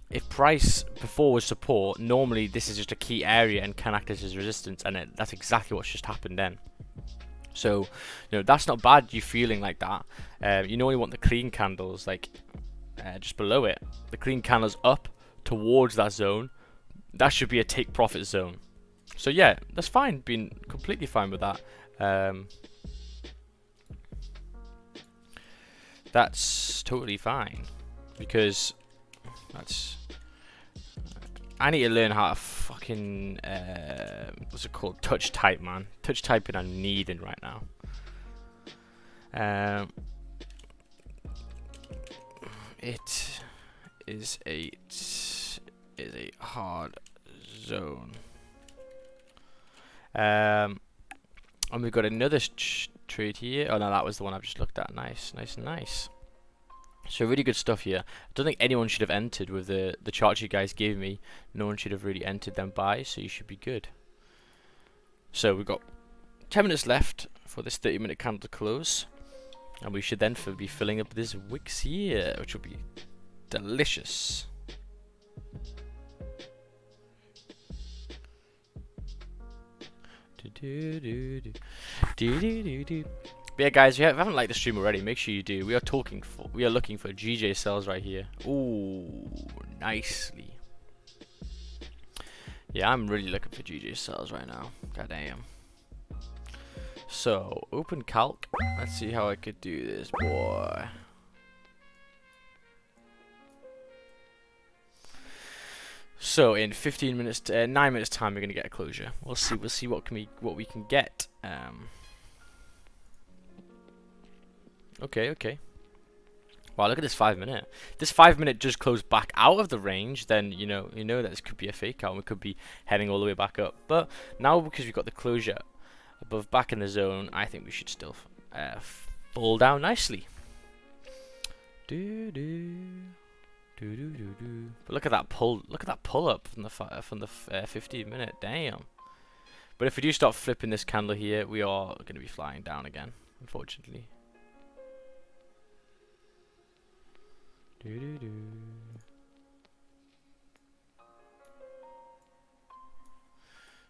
if price before was support, normally this is just a key area and can act as resistance, and that's exactly what's just happened then. So, that's not bad, you feeling like that. You only want the clean candles, like just below it. The clean candles up towards that zone. That should be a take profit zone. So yeah, that's fine. Been completely fine with that. That's totally fine because I need to learn how to fucking what's it called? Touch type, man. Touch typing I'm needing right now. It is a hard zone. And we've got another trade here. Oh no, that was the one I've just looked at. Nice. So really good stuff here. I don't think anyone should have entered with the charts you guys gave me. No one should have really entered them buys, so you should be good. So we've got 10 minutes left for this 30-minute candle to close, and we should then be filling up this wicks here, which will be delicious. But yeah, guys, if you haven't liked the stream already, make sure you do. We are looking for GJ sells right here. Ooh, nicely. Yeah, I'm really looking for GJ sells right now. God damn. So, open calc. Let's see how I could do this, boy. So in 15 minutes, 9 minutes time, we're gonna get a closure. We'll see what we can get. Okay. Wow, look at this 5 minute. This 5 minute just closed back out of the range. Then you know that this could be a fake out, and we could be heading all the way back up. But now because we've got the closure above back in the zone, I think we should still fall down nicely. But look at that pull. Look at that pull up from the 15-minute. Damn. But if we do start flipping this candle here, we are going to be flying down again, unfortunately.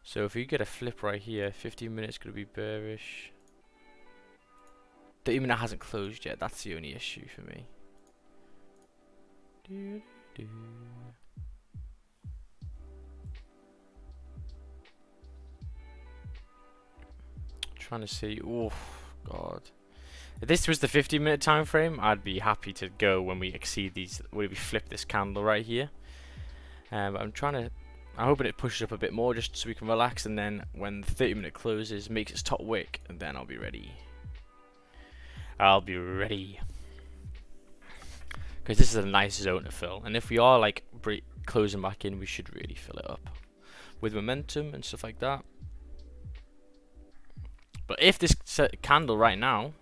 So if we get a flip right here, 15 minutes going to be bearish. 30-minute hasn't closed yet. That's the only issue for me. Trying to see. Oh God. If this was the 15-minute time frame, I'd be happy to go when we exceed these. When we flip this candle right here. But I'm hoping it pushes up a bit more just so we can relax, and then when the 30-minute closes, makes its top wick, and then I'll be ready. I'll be ready. Because this is a nice zone to fill, and if we are like closing back in, we should really fill it up with momentum and stuff like that. But if this candle right now,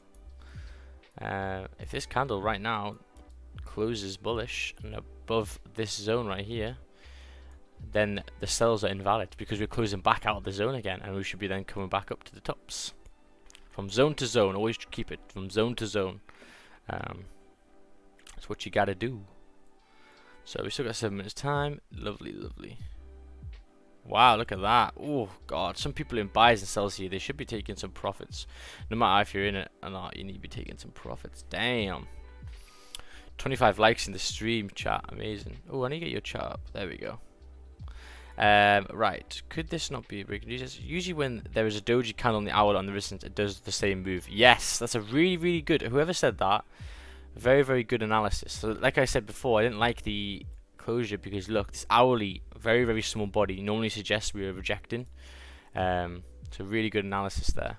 closes bullish and above this zone right here, then the sells are invalid because we're closing back out of the zone again, and we should be then coming back up to the tops. From zone to zone, always keep it from zone to zone. That's what you gotta do. So we still got 7 minutes time. Lovely, lovely. Wow, look at that. Oh God, some people in buys and sells here, they should be taking some profits. No matter if you're in it or not, you need to be taking some profits. Damn. 25 likes in the stream chat, amazing. Oh, I need to get your chat up. There we go. Right, could this not be a break? Usually when there is a doji candle on the hour on the resistance, it does the same move. Yes, that's a really, really good. Whoever said that, very, very good analysis. So, like I said before, I didn't like the closure because look, this hourly, very, very small body normally suggests we are rejecting. So really good analysis there.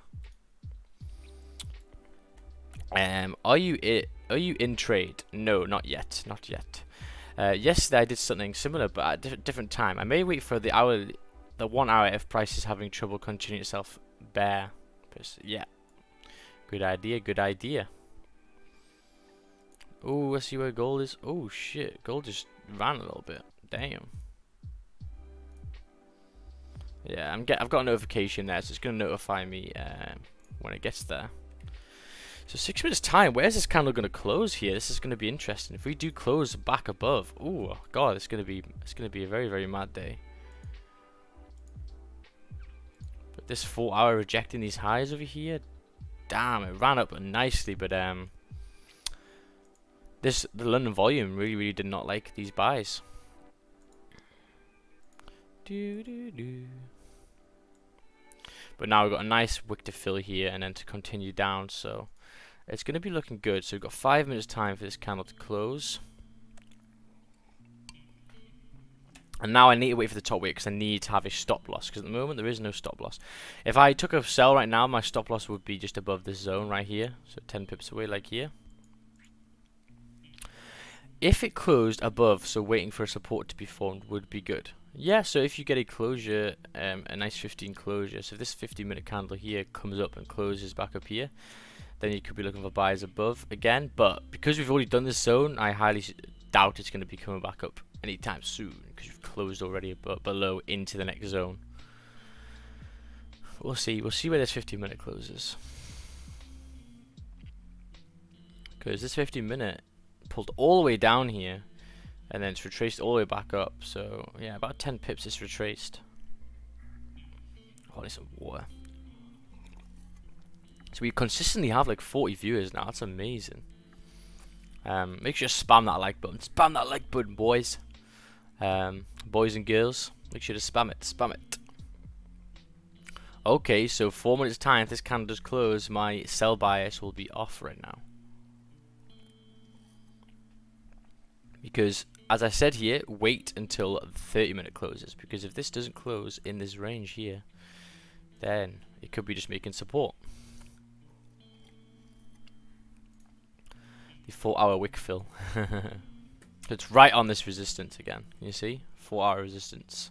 Are you in trade? No, not yet, not yet. Yesterday I did something similar, but at a different time. I may wait for the 1 hour if price is having trouble continuing itself bear. Yeah, good idea, good idea. Oh, let's see where gold is. Oh shit, gold just ran a little bit. Damn. Yeah, I've got a notification there, so it's gonna notify me when it gets there. So 6 minutes time. Where's this candle gonna close here? This is gonna be interesting. If we do close back above, oh God, it's gonna be a very, very mad day. But this 4 hour rejecting these highs over here, damn, it ran up nicely, but the London volume really did not like these buys. But now we've got a nice wick to fill here and then to continue down, so it's going to be looking good. So we've got 5 minutes time for this candle to close. And now I need to wait for the top wick because I need to have a stop loss, because at the moment there is no stop loss. If I took a sell right now, my stop loss would be just above this zone right here, so 10 pips away like here. If it closed above, so waiting for a support to be formed would be good. Yeah, so if you get a closure, a nice 15 closure, so if this 15-minute candle here comes up and closes back up here, then you could be looking for buys above again. But because we've already done this zone, I highly doubt it's going to be coming back up anytime soon, because we've closed already below into the next zone. We'll see where this 15-minute closes, because this 15-minute pulled all the way down here and then it's retraced all the way back up. So yeah, about 10 pips it's retraced. Oh, there's some water. So we consistently have like 40 viewers now. That's amazing. Make sure to spam that like button. Spam that like button, boys. Boys and girls, make sure to spam it. Spam it. Okay, so 4 minutes time, if this candle does close, my sell bias will be off right now. Because, as I said here, wait until the 30-minute closes. Because if this doesn't close in this range here, then it could be just making support. The 4 hour wick fill. It's right on this resistance again. Can you see? 4 hour resistance.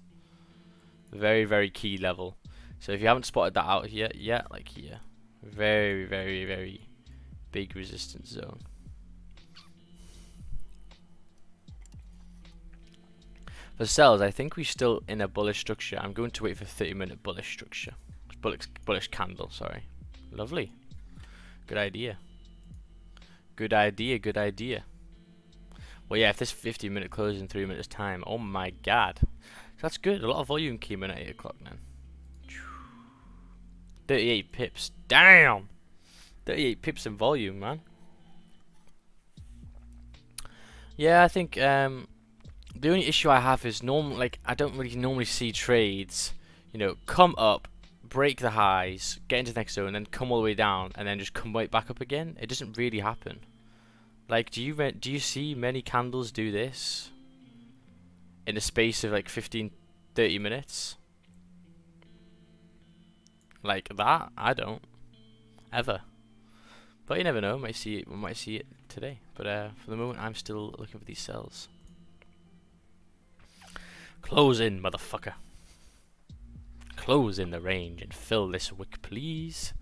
Very, very key level. So if you haven't spotted that out here yet, like here. Very, very, very big resistance zone. For sells, I think we're still in a bullish structure. I'm going to wait for 30-minute bullish structure. Bullish candle, sorry. Lovely. Good idea. Good idea, good idea. Well, yeah, if this 50-minute closes in 3 minutes time, oh my god. That's good. A lot of volume came in at 8 o'clock then. 38 pips. Damn! 38 pips in volume, man. Yeah, I think the only issue I have is I don't really normally see trades, you know, come up, break the highs, get into the next zone, and then come all the way down, and then just come right back up again. It doesn't really happen. Like, do you see many candles do this in the space of like 15, 30 minutes? Like that? I don't ever. But you never know. We might see it today. But for the moment, I'm still looking for these sells. Close in, motherfucker. Close in the range and fill this wick, please.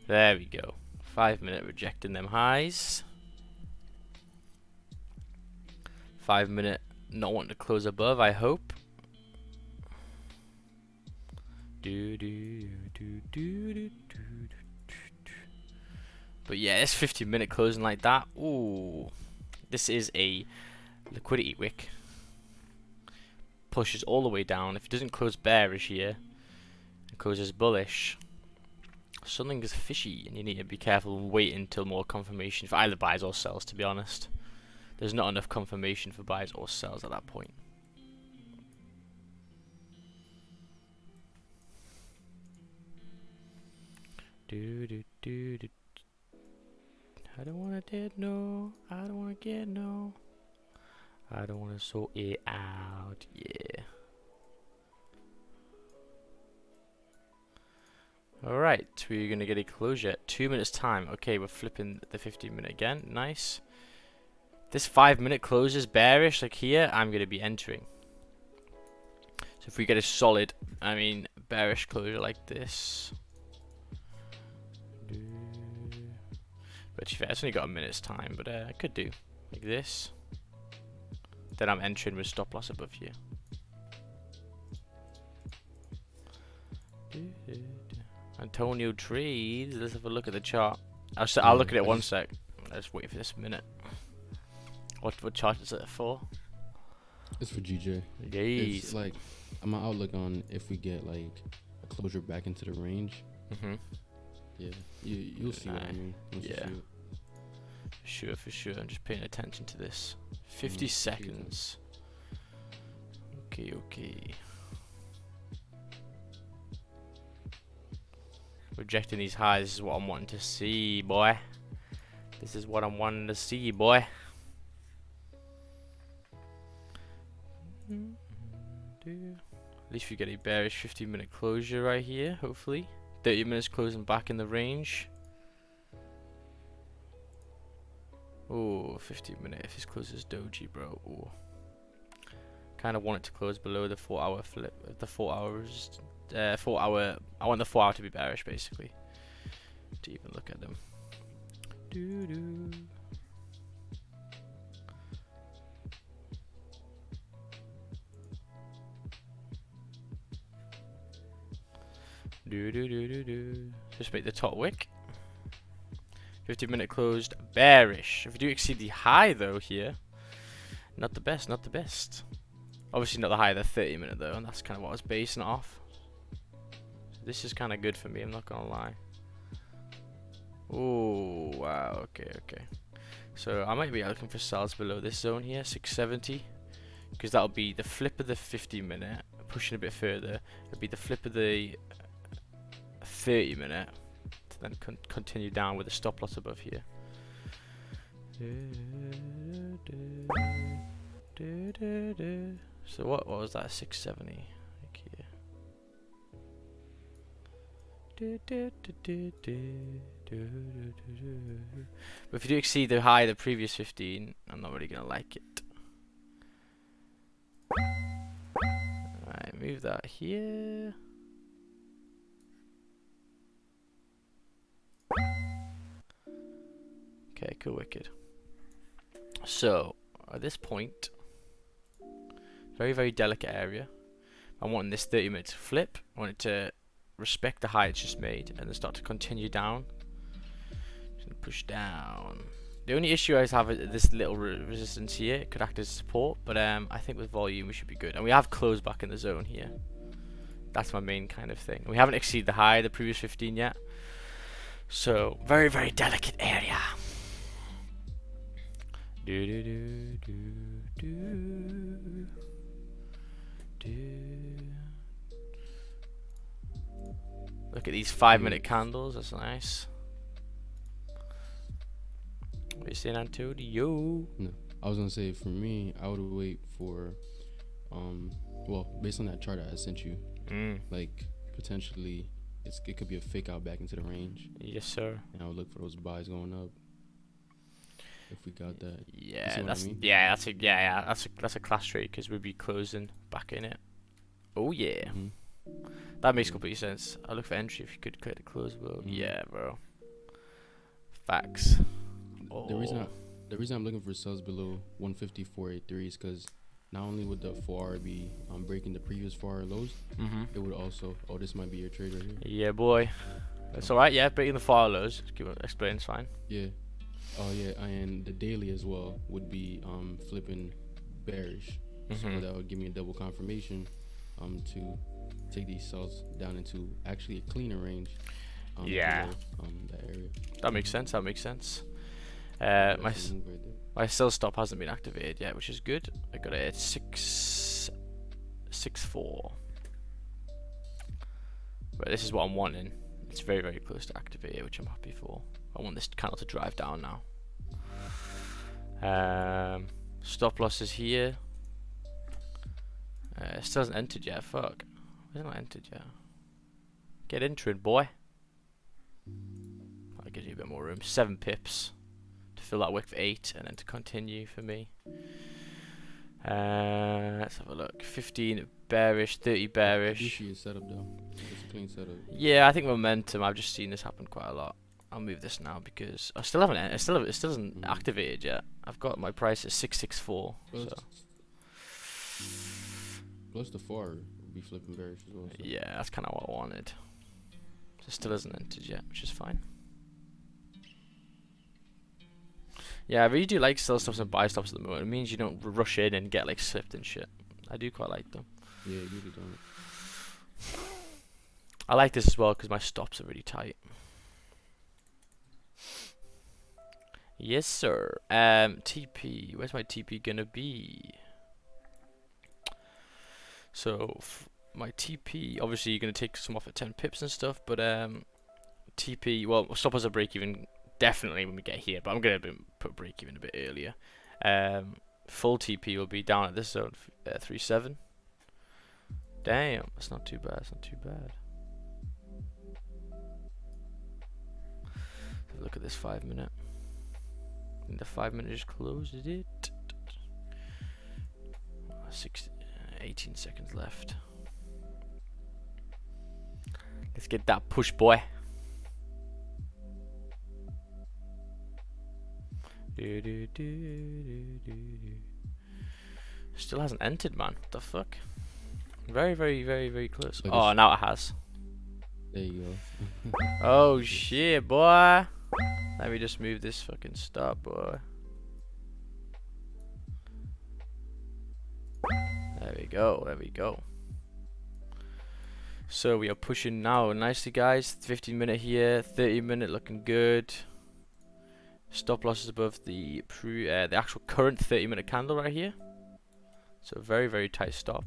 There we go. 5 minute rejecting them highs. 5 minute not wanting to close above, I hope. But yeah, it's 50-minute closing like that. Ooh, this is a liquidity wick. Pushes all the way down. If it doesn't close bearish here, it closes bullish, something is fishy, and you need to be careful and wait until more confirmation for either buys or sells. To be honest, there's not enough confirmation for buys or sells at that point. I don't wanna dead no. I don't wanna get no. I don't wanna sort it out. Yeah. Alright, we're gonna get a closure at 2 minutes time. Okay, we're flipping the 15-minute again. Nice. This 5-minute closes bearish like here, I'm gonna be entering. So if we get a solid, bearish closure like this. But to be fair, it's only got a minute's time, but I could do like this. Then I'm entering with stop loss above here. Antonio trades. Let's have a look at the chart. I'll look at it 1 sec. Let's wait for this minute. What chart is it for? It's for GJ. Jeez. It's like my outlook on if we get like a closure back into the range. Yeah, you'll see what I mean. Yeah. For sure. I'm just paying attention to this. 50 seconds. Okay. Rejecting these highs. This is what I'm wanting to see, boy. This is what I'm wanting to see, boy. At least we get a bearish 15-minute closure right here, hopefully. 30 minutes closing back in the range. Oh, 15-minute. If this closes doji, bro. Ooh. Kind of want it to close below the 4-hour flip. The 4 hours. 4 hour. I want the 4 hour to be bearish, basically. To even look at them. Just make the top wick. 15-minute closed bearish. If we do exceed the high though here, not the best. Obviously not the high of the 30-minute though, and that's kind of what I was basing it off. So this is kind of good for me, I'm not gonna lie. Oh wow, okay. So I might be looking for sells below this zone here, 670, because that'll be the flip of the 50-minute, pushing a bit further. It'll be the flip of the 30-minute. Then continue down with a stop loss above here. So what was that? 670. But if you do exceed the high of the previous 15, I'm not really gonna like it. Alright, move that here. Okay, cool, wicked. So at this point, Very, very delicate area. I want this 30-minute to flip. I want it to respect the high it's just made and then start to continue down. Just gonna push down. The only issue I have is this little resistance here. It could act as support, but I think with volume we should be good. And we have closed back in the zone here. That's my main kind of thing. We haven't exceeded the high, the previous 15 yet. So very, very delicate area. Do do do do do do. Look at these 5-minute candles. That's nice. What are you saying, Antonio? No, I was gonna say for me, I would wait for, well, based on that chart I sent you, like potentially it could be a fake out back into the range. Yes, sir. And I would look for those buys going up. If we got that. Yeah, that's that's a class trade because we'd be closing back in it. Oh yeah. That makes complete sense. I look for entry if you could create a close world. Yeah, bro. Facts. The reason I'm looking for sales below 154.83 is because not only would the 4R be breaking the previous 4R lows, it would also. Oh, this might be your trade right here. Yeah, boy. That's alright. Yeah, breaking the 4R lows. Explain. It's fine. Yeah. Oh yeah, and the daily as well would be flipping bearish. So that would give me a double confirmation to take these sells down into actually a cleaner range. Yeah. Below, that area. That makes sense. My sell stop hasn't been activated yet, which is good. I got it at 664. But this is what I'm wanting. It's very, very close to activate, which I'm happy for. I want this candle to drive down now. Stop losses here. Still hasn't entered yet. Fuck. Why is it not entered yet? Get entering, boy. I'll give you a bit more room. 7 pips to fill that wick for 8, and then to continue for me. Let's have a look. 15 bearish, 30 bearish. Usually set up though. It's a clean setup. Yeah, I think momentum. I've just seen this happen quite a lot. I'll move this now because I still haven't. It still hasn't activated yet. I've got my price at 664. Plus the 4 would be flipping bearish as well. So. Yeah, that's kind of what I wanted. It still hasn't entered yet, which is fine. Yeah, I really do like sell stops and buy stops at the moment. It means you don't rush in and get like slipped and shit. I do quite like them. Yeah, you really don't. I like this as well because my stops are really tight. Yes, sir. TP. Where's my TP gonna be? So my TP. Obviously, you're gonna take some off at 10 pips and stuff, but TP. Well, stop as a break even. Definitely when we get here, but I'm gonna put break even a bit earlier. Full TP will be down at this zone, 3.7. Damn, that's not too bad. That's not too bad. Have a look at this 5-minute. I think the 5-minute just closed it. 18 seconds left. Let's get that push, boy. Still hasn't entered, man. What the fuck? Very, very, very, very close. Oh, now it has. There you go. Oh shit, boy. Let me just move this fucking stop, boy. There we go. There we go. So we are pushing now nicely, guys. 15-minute here, 30-minute looking good. Stop losses above the actual current 30-minute candle right here. So very, very tight stop.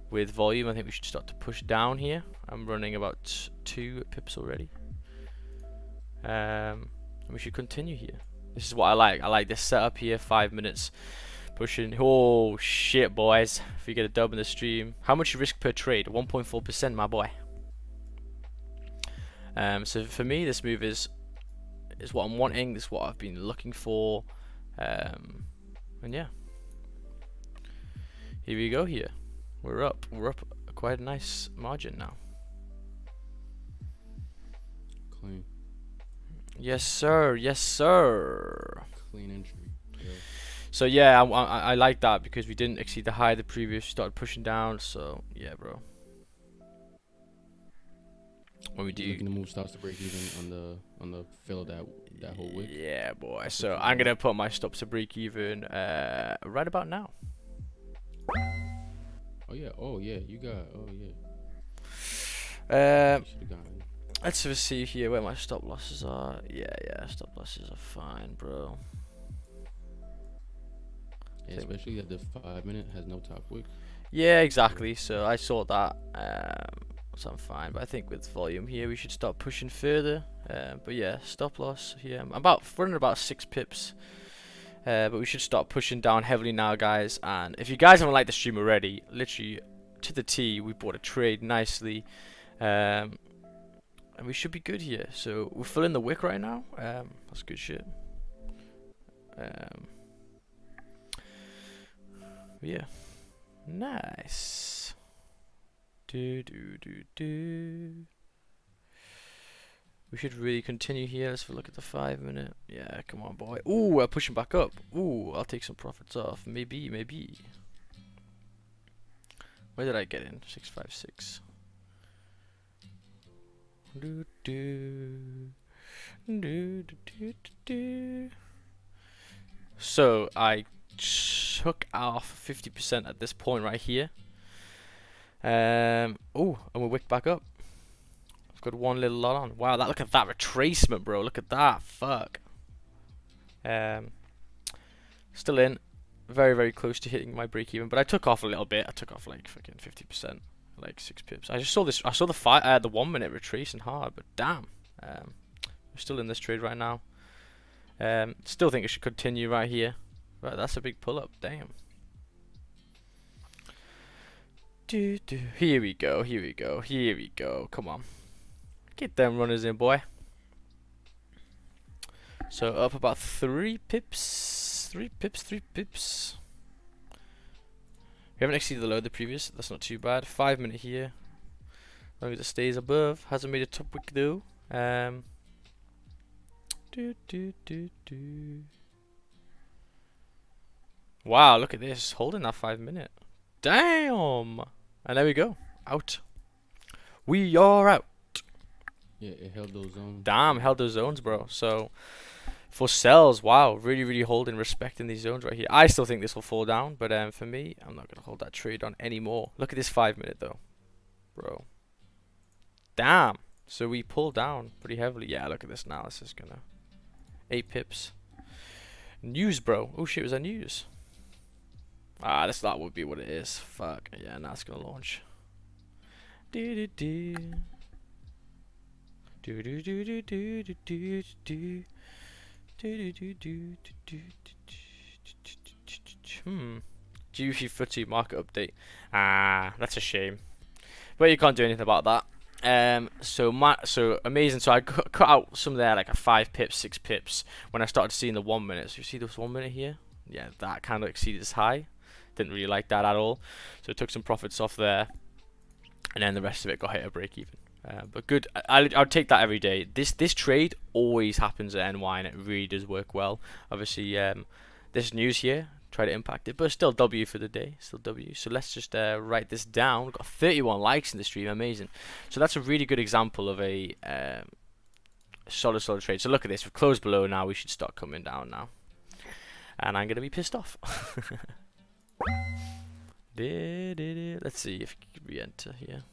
With volume, I think we should start to push down here. I'm running about 2 pips already. And we should continue here. This is what I like. I like this setup here. 5 minutes pushing. Oh shit, boys! If you get a dub in the stream, how much you risk per trade? 1.4%, my boy. So for me, this move is what I'm wanting. This is what I've been looking for. And yeah, here we go. Here, we're up quite a nice margin now. Clean. Yes, sir. Yes, sir. Clean entry. Yeah. So yeah, I like that because we didn't exceed the high the previous. Started pushing down. So yeah, bro. When we You do, looking to move stops to break even on the fill of that whole wick? yeah, boy. That's what So you I'm want. gonna put my stops to break even right about now. Oh yeah. You got. Oh yeah. Um, You should have gotten. let's just see here where my stop losses are. Yeah, stop losses are fine, bro. Yeah, especially that the 5 minute has no top wick. Yeah, So exactly. So I saw that. So I'm fine. But I think with volume here, we should start pushing further. But yeah, stop loss here. I'm running about 6 pips. But we should start pushing down heavily now, guys. And if you guys haven't liked the stream already, literally to the T, we bought a trade nicely. And we should be good here. So we're filling the wick right now. That's good shit. Yeah. Nice. We should really continue here. Let's have a look at the 5 minute. Yeah, come on, boy. Ooh, we're pushing back up. Ooh, I'll take some profits off. Maybe. Where did I get in? 656. So I took off 50% at this point right here. Oh, and we wicked back up. I've got one little lot on. Wow, look at that retracement, bro. Look at that. Fuck. Still in. Very, very close to hitting my break even, but I took off a little bit. I took off like fucking 50%, like 6 pips. I just saw this. I saw the 1 minute retracing hard, but damn. We're still in this trade right now. Still think it should continue right here. Right, that's a big pull up. Damn. Here we go. Come on. Get them runners in, boy. So up about 3 pips. 3 pips. We haven't exceeded the low of the previous. That's not too bad. 5 minute here. As long as it stays above. Hasn't made a top wick though. Wow, look at this. Holding that 5 minute. Damn. And there we go. Out. We are out. yeah, it held those zones. Damn, held those zones, bro. So for sells, wow, really holding, respecting these zones right here. I still think this will fall down, but for me, I'm not gonna hold that trade on anymore. Look at this 5 minute though, bro. Damn. So we pull down pretty heavily. Yeah, look at this now. This is gonna 8 pips. News, bro. Oh shit, was that news? Ah, that would be what it is. Fuck. Yeah, now it's gonna launch. Juicy footy market update. Ah, that's a shame. But you can't do anything about that. So amazing. So I cut out some there, like a 5 pips, 6 pips, when I started seeing the 1 minute. So you see this 1 minute here? Yeah, that kind of exceeded its high. Didn't really like that at all. So took some profits off there, and then the rest of it got hit a break even. But good. I'll take that every day. This trade always happens at NY, and it really does work well. Obviously, this news here try to impact it, but still W for the day. Still W. So let's just write this down. We've got 31 likes in the stream. Amazing. So that's a really good example of a solid trade. So look at this. We've closed below now. We should start coming down now, and I'm gonna be pissed off. Let's see if you can re-enter here.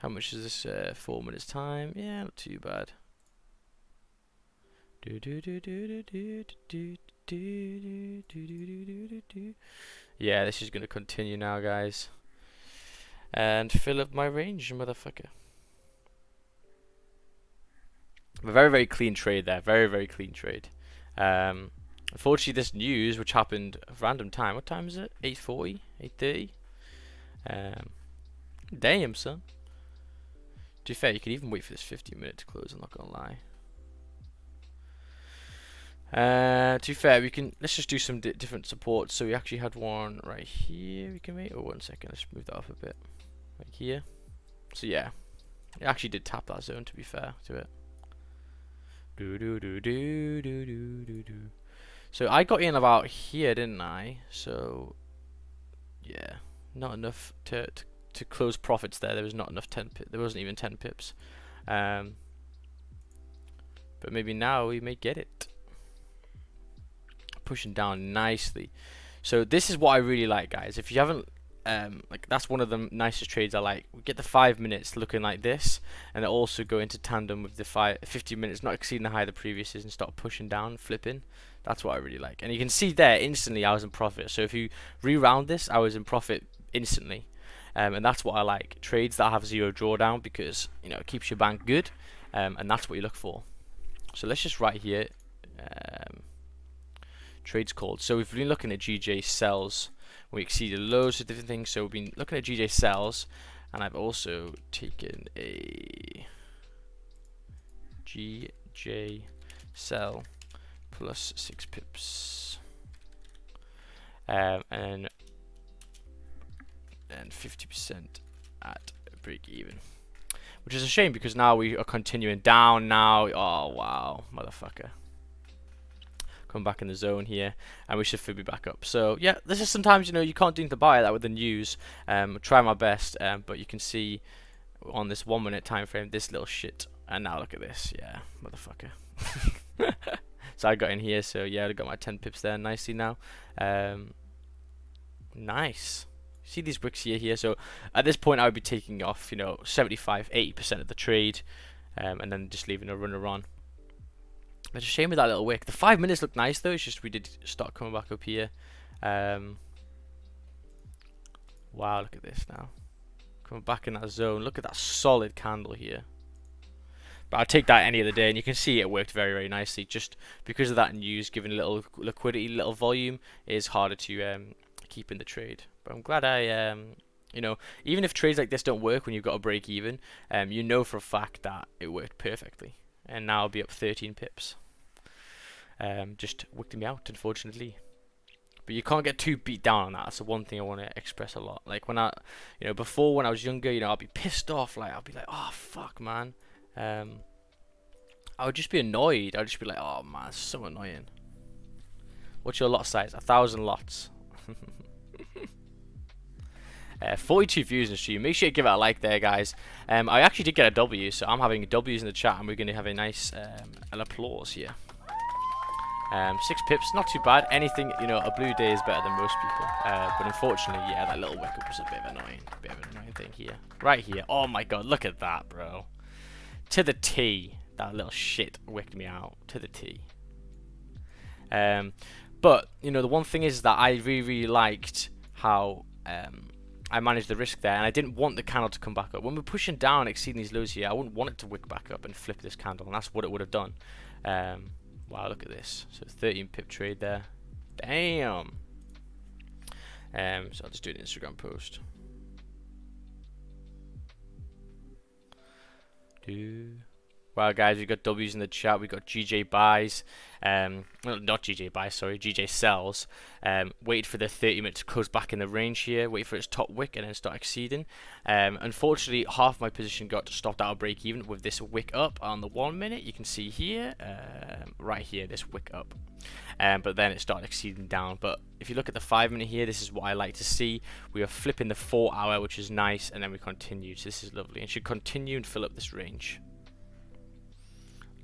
How much is this? 4 minutes time. Yeah, not too bad. Yeah, this is gonna continue now, guys, and fill up my range, motherfucker. A very clean trade there. Very clean trade. Unfortunately, this news, which happened at random time. What time is it? 8:40, 8:30. Damn, son. To be fair, you could even wait for this 50-minute to close. I'm not gonna lie. To be fair, let's just do some different supports. So we actually had one right here. We can make. Oh, 1 second. Let's move that up a bit. Right here. So yeah, it actually did tap that zone. To be fair to it. Do do do do do do do do. So I got in about here, didn't I? So yeah, not enough to close profits there. There was not enough 10 pips. There wasn't even 10 pips. But maybe now we may get it. Pushing down nicely. So this is what I really like, guys. If you haven't like, that's one of the nicest trades I like. We get the 5 minutes looking like this, and then also go into tandem with the 50 minutes not exceeding the high of the previous is, and start pushing down, flipping. That's what I really like. And you can see there instantly I was in profit. So if you re-round this, I was in profit instantly. And that's what I like. Trades that have zero drawdown, because you know it keeps your bank good, and that's what you look for. So let's just write here trades called. So we've been looking at GJ sells. We exceeded loads of different things. So we've been looking at GJ sells, and I've also taken a GJ sell plus 6 pips, and 50% at break even, which is a shame because now we are continuing down now. Oh wow, motherfucker. Come back in the zone here, and we should be back up. So yeah, this is sometimes, you know, you can't do anything to buy that with the news. Try my best, but you can see on this 1 minute time frame this little shit. And now look at this, yeah, motherfucker. So I got in here, so yeah, I got my 10 pips there nicely now. Nice. See these wicks here. So at this point I would be taking off, you know, 75-80% of the trade, and then just leaving a runner on. It's a shame with that little wick. The 5 minutes looked nice though. It's just we did start coming back up here. Wow, look at this now. Coming back in that zone. Look at that solid candle here. But I'll take that any other day, and you can see it worked very, very nicely. Just because of that news, giving a little liquidity, little volume, is harder to keep in the trade. But I'm glad I, you know, even if trades like this don't work when you've got a break even, you know for a fact that it worked perfectly. And now I'll be up 13 pips. Just wicked me out, unfortunately. But you can't get too beat down on that. That's the one thing I want to express a lot. Like when I, you know, before when I was younger, you know, I'd be pissed off. Like I'd be like, oh fuck, man. I would just be annoyed. I'd just be like, oh man, it's so annoying. What's your lot size? 1,000 lots. 42 views in the stream. Make sure you give it a like there, guys. I actually did get a W, so I'm having W's in the chat, and we're going to have a nice an applause here. 6 pips, not too bad. Anything, you know, a blue day is better than most people. But unfortunately, yeah, that little wick up was a bit of annoying. Bit of an annoying thing here. Right here. Oh my god, look at that, bro. To the T. That little shit wicked me out. To the T. But, you know, the one thing is that I really, really liked how I managed the risk there, and I didn't want the candle to come back up. When we're pushing down, exceeding these lows here, I wouldn't want it to wick back up and flip this candle, and that's what it would have done. Wow, look at this. So 13 pip trade there. Damn. So I'll just do an Instagram post. Wow, guys, we got W's in the chat. We got GJ buys, well, not GJ buys, sorry, GJ sells. Wait for the 30 minutes to close back in the range here. Wait for its top wick and then start exceeding. Unfortunately, half my position got stopped out of break even with this wick up on the 1 minute. You can see here, right here, this wick up. But then it started exceeding down. But if you look at the 5 minute here, this is what I like to see. We are flipping the 4 hour, which is nice, and then we continue. So this is lovely, and should continue and fill up this range.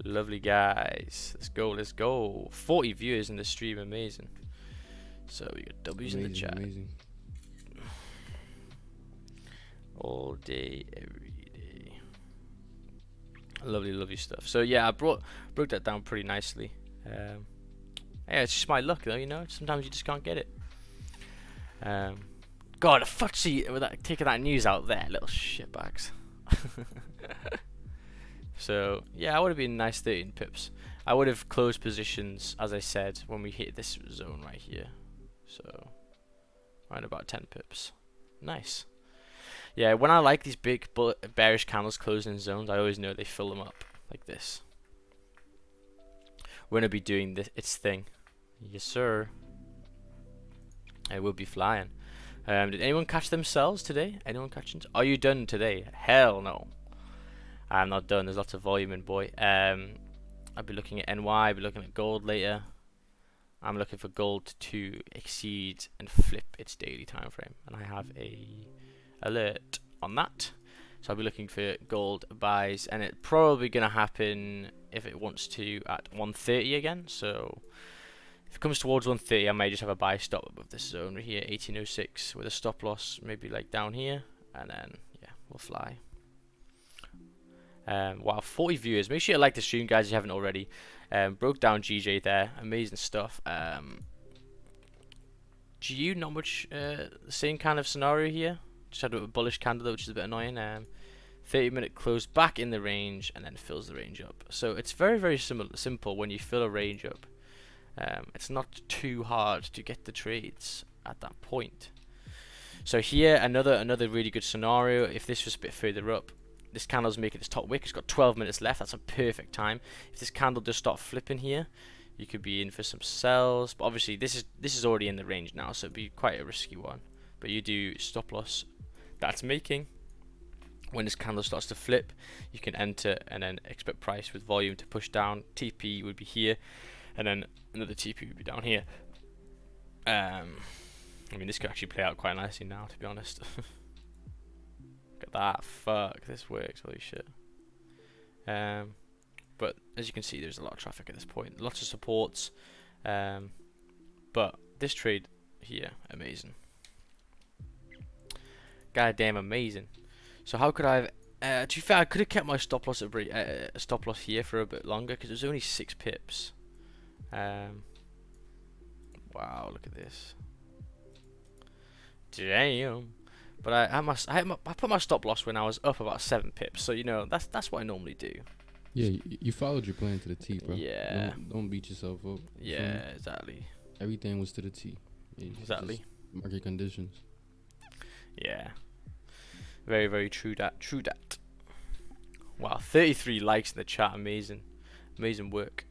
Lovely, guys. Let's go, let's go. 40 viewers in the stream, amazing. So we got W's in the chat. Amazing. All day, every day. Lovely, lovely stuff. So yeah, I broke that down pretty nicely. Yeah, it's just my luck though, you know. Sometimes you just can't get it. God, fucksy with that, taking that news out there, little shitbags. So yeah, I would have been nice 13 pips. I would have closed positions, as I said, when we hit this zone right here. So around about 10 pips. Nice. Yeah, when I like these big bearish candles closing in zones, I always know they fill them up like this. We're gonna be doing this its thing. Yes, sir. I will be flying. Did anyone catch themselves today? Anyone catching? Are you done today? Hell no. I'm not done. There's lots of volume in, boy. I'll be looking at NY, I'll be looking at gold later. I'm looking for gold to exceed and flip its daily time frame, and I have a alert on that. So I'll be looking for gold buys, and it's probably going to happen if it wants to at 130 again. So if it comes towards 130, I may just have a buy stop above this zone right here, 1806, with a stop loss maybe like down here, and then yeah, we'll fly. Wow, 40 viewers. Make sure you like the stream, guys, if you haven't already. Broke down GJ there. Amazing stuff. GU, not much the same kind of scenario here. Just had a bullish candle, which is a bit annoying. 30-minute close back in the range and then fills the range up. So it's very, very simple when you fill a range up. It's not too hard to get the trades at that point. So here, another really good scenario. If this was a bit further up, this candle's making its top wick. It's got 12 minutes left. That's a perfect time. If this candle does start flipping here, you could be in for some sells. But obviously, this is already in the range now, so it'd be quite a risky one. But you do stop loss. That's making. When this candle starts to flip, you can enter and then expect price with volume to push down. TP would be here, and then another TP would be down here. I mean, this could actually play out quite nicely now, to be honest. Look at that. Fuck, this works. Holy shit. But as you can see, there's a lot of traffic at this point. Lots of supports. But this trade here, amazing. Goddamn amazing. So how could I have... to be fair, I could have kept my stop loss at stop loss here for a bit longer, because it was only 6 pips. Wow, look at this. Damn. But I put my stop loss when I was up about 7 pips, so you know that's what I normally do. Yeah, you followed your plan to the T, bro. Yeah. Don't beat yourself up. Yeah, exactly. Everything was to the T. Exactly. Market conditions. Yeah. Very, very true that. True that. Wow, 33 likes in the chat. Amazing. Amazing work.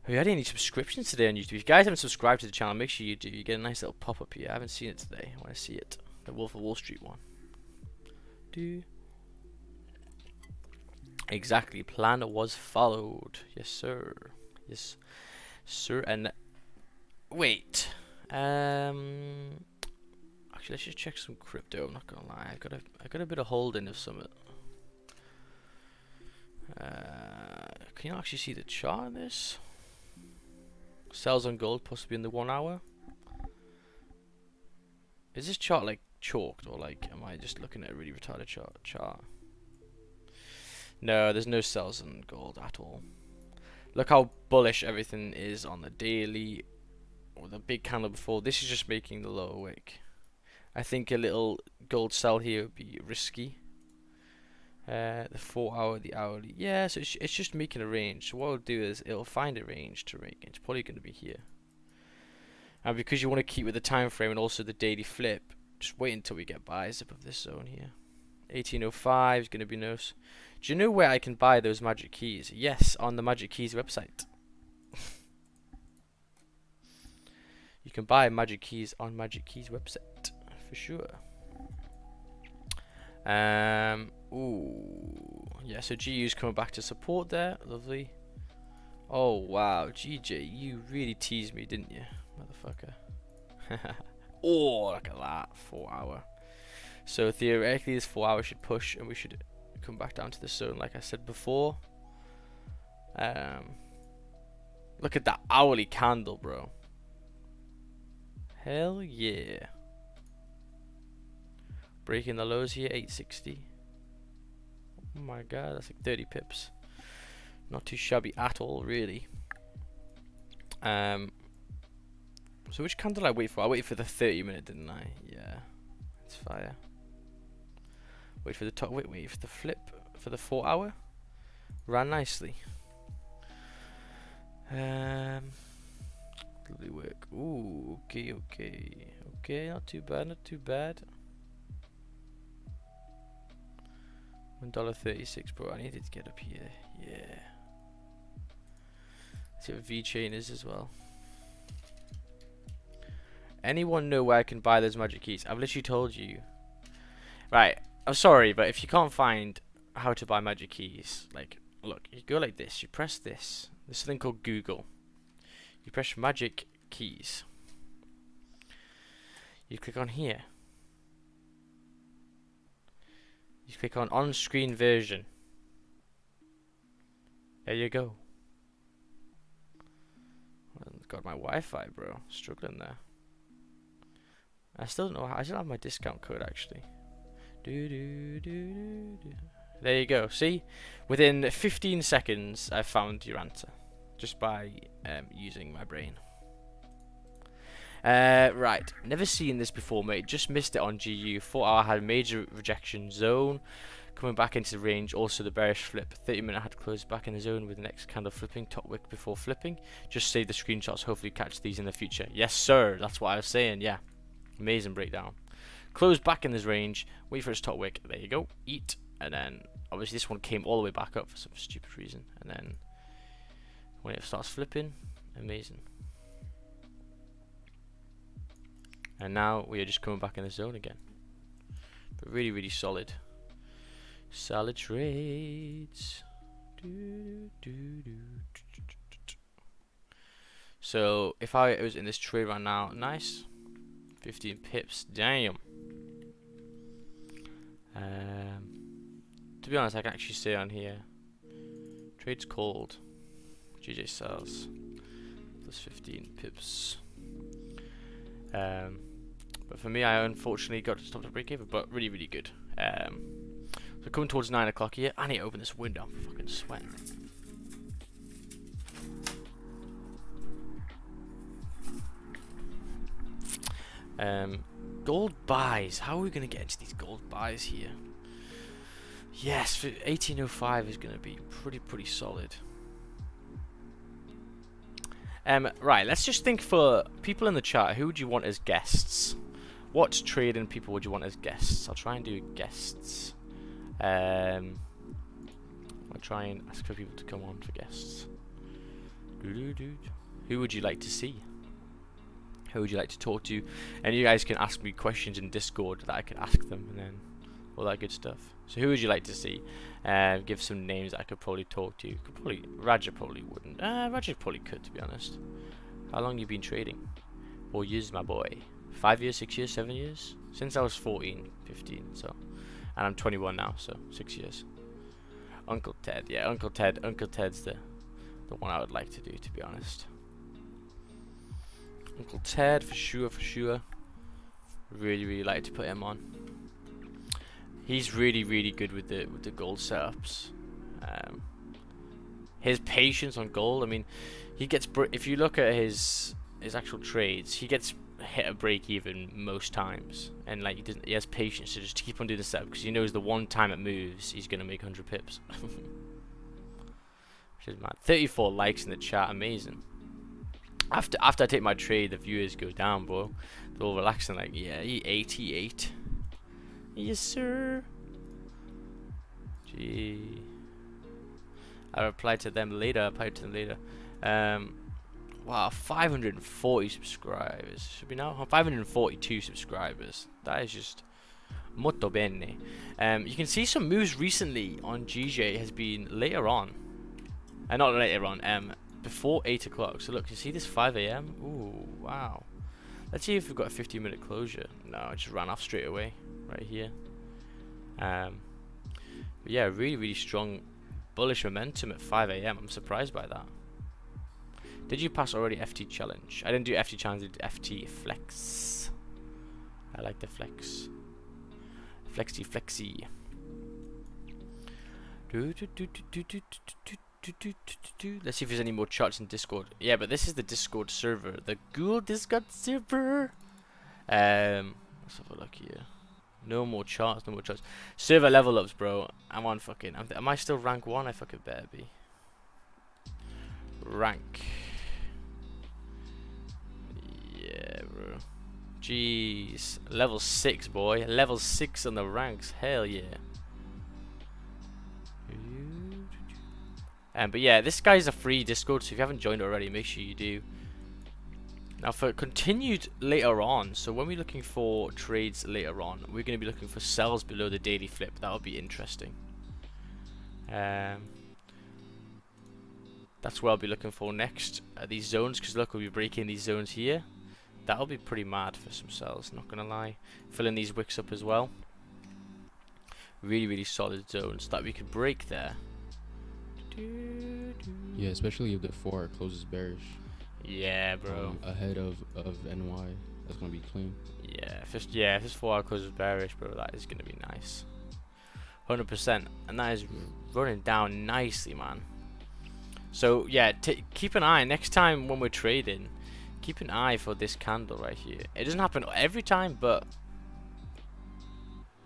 We had any subscriptions today on YouTube. If you guys haven't subscribed to the channel, make sure you do. You get a nice little pop-up here. I haven't seen it today. I want to see it. The Wolf of Wall Street one. Exactly. Plan was followed. Yes, sir. Yes, sir. And wait. Actually, let's just check some crypto. I'm not gonna lie. I got a bit of holding of some. Can you actually see the chart on this? Sells on gold, possibly in the 1 hour. Is this chart like chalked, or like am I just looking at a really retarded chart? No, there's no sells on gold at all. Look how bullish everything is on the daily, or the big candle before. This is just making the lower wick. I think a little gold sell here would be risky. The 4 hour, the hourly. Yeah, so it's just making a range. So what it'll do is it'll find a range to make. It's probably going to be here. And because you want to keep with the time frame and also the daily flip, just wait until we get buys above this zone here. 1805 is going to be nice. Do you know where I can buy those magic keys? Yes, on the Magic Keys website. You can buy magic keys on Magic Keys website for sure. Ooh, yeah. So GU's coming back to support there. Lovely. Oh wow, GJ, you really teased me, didn't you, motherfucker? Oh, look at that, 4 hour. So theoretically, this 4 hour should push, and we should come back down to the zone, like I said before. Look at that hourly candle, bro. Hell yeah. Breaking the lows here, 860. Oh my god, that's like 30 pips. Not too shabby at all, really. So which candle did I wait for? I waited for the 30-minute, didn't I? Yeah, it's fire. Wait for the top. Wait for the flip for the 4 hour. Ran nicely. Lovely work. Ooh, okay. Not too bad. $1.36, bro. I needed to get up here. Yeah. Let's see what V-Chain is as well. Anyone know where I can buy those magic keys? I've literally told you. Right. I'm sorry, but if you can't find how to buy magic keys, like, look, you go like this. You press this. There's something called Google. You press magic keys. You click on here. You click on screen version. There you go. Got my Wi-Fi, bro. Struggling there. I still don't know how. I still have my discount code actually. There you go. See, within 15 seconds, I found your answer just by using my brain. Right, never seen this before, mate. Just missed it on GU. Thought I had a major rejection zone. Coming back into the range, also the bearish flip. 30-minute had to close back in the zone with the next candle flipping, top wick before flipping. Just save the screenshots, hopefully catch these in the future. Yes, sir, that's what I was saying, yeah. Amazing breakdown. Close back in this range, wait for its top wick. There you go, eat. And then, obviously this one came all the way back up for some stupid reason. And then, when it starts flipping, amazing. And now we are just coming back in the zone again. But really, really solid. Solid trades. So if I was in this trade right now, nice. 15 pips. Damn. To be honest, I can actually say on here. Trades called. GJ sells. Plus 15 pips. But for me, I unfortunately got to stop the break even, but really, really good. So coming towards 9 o'clock here, I need to open this window. I'm fucking sweating. Gold buys. How are we going to get into these gold buys here? Yes, 1805 is going to be pretty solid. Right, let's just think for people in the chat. Who would you want as guests? What trading people would you want as guests? I'll try and do guests. I'll try and ask for people to come on for guests. Who would you like to see? Who would you like to talk to? And you guys can ask me questions in Discord that I can ask them, and then all that good stuff. So who would you like to see? Give some names that I could probably talk to. Raja probably wouldn't. Raja probably could, to be honest. How long you been trading? 4 years, my boy. 5 years, 6 years, 7 years? Since I was 14, 15, so. And I'm 21 now, so 6 years. Uncle Ted, yeah, Uncle Ted's the one I would like to do, to be honest. Uncle Ted, for sure. Really like to put him on. He's really good with the gold setups. His patience on gold. I mean, he gets if you look at his actual trades, he gets hit a break even most times, and like he has patience to just keep on doing the setup because he knows the one time it moves, he's gonna make 100 pips. Which is mad. 34 likes in the chat, amazing. After I take my trade, the viewers go down, bro. They're all relaxing, like, yeah, he 88. Yes, sir. Gee. I replied to them later. Wow, 540 subscribers. Should be now 542 subscribers. That is just molto bene. You can see some moves recently on GJ has been later on. Not later on. Before 8 o'clock. So look, you see this 5 a.m. Ooh, wow. Let's see if we've got a 15-minute closure. No, it just ran off straight away, right here. But yeah, really strong bullish momentum at 5 a.m. I'm surprised by that. Did you pass already FT challenge? I didn't do FT challenge, I did FT flex. I like the flex. Flexy. Let's see if there's any more charts in Discord. Yeah, but this is the Discord server. The Google Discord server. Let's have a look here. No more charts, Server level ups, bro. I'm on fucking. Am I still rank 1? I fucking better be. Rank. Yeah, bro. Jeez. Level 6, boy. Level 6 on the ranks. Hell yeah. But yeah, this guy's a free Discord, so if you haven't joined already, make sure you do. Now for continued later on, so when we're looking for trades later on, we're going to be looking for sells below the daily flip. That would be interesting. That's what I'll be looking for next. These zones, because look, we'll be breaking these zones here. That'll be pretty mad for some sells, not gonna lie. Filling these wicks up as well. Really, really solid zones that we could break there. Yeah, especially if the 4 closes bearish. Yeah, bro. Ahead of NY, that's gonna be clean. Yeah, if this 4 closes bearish, bro, that is gonna be nice. 100%, and that is running down nicely, man. So yeah, keep an eye next time when we're trading. Keep an eye for this candle right here. It doesn't happen every time, but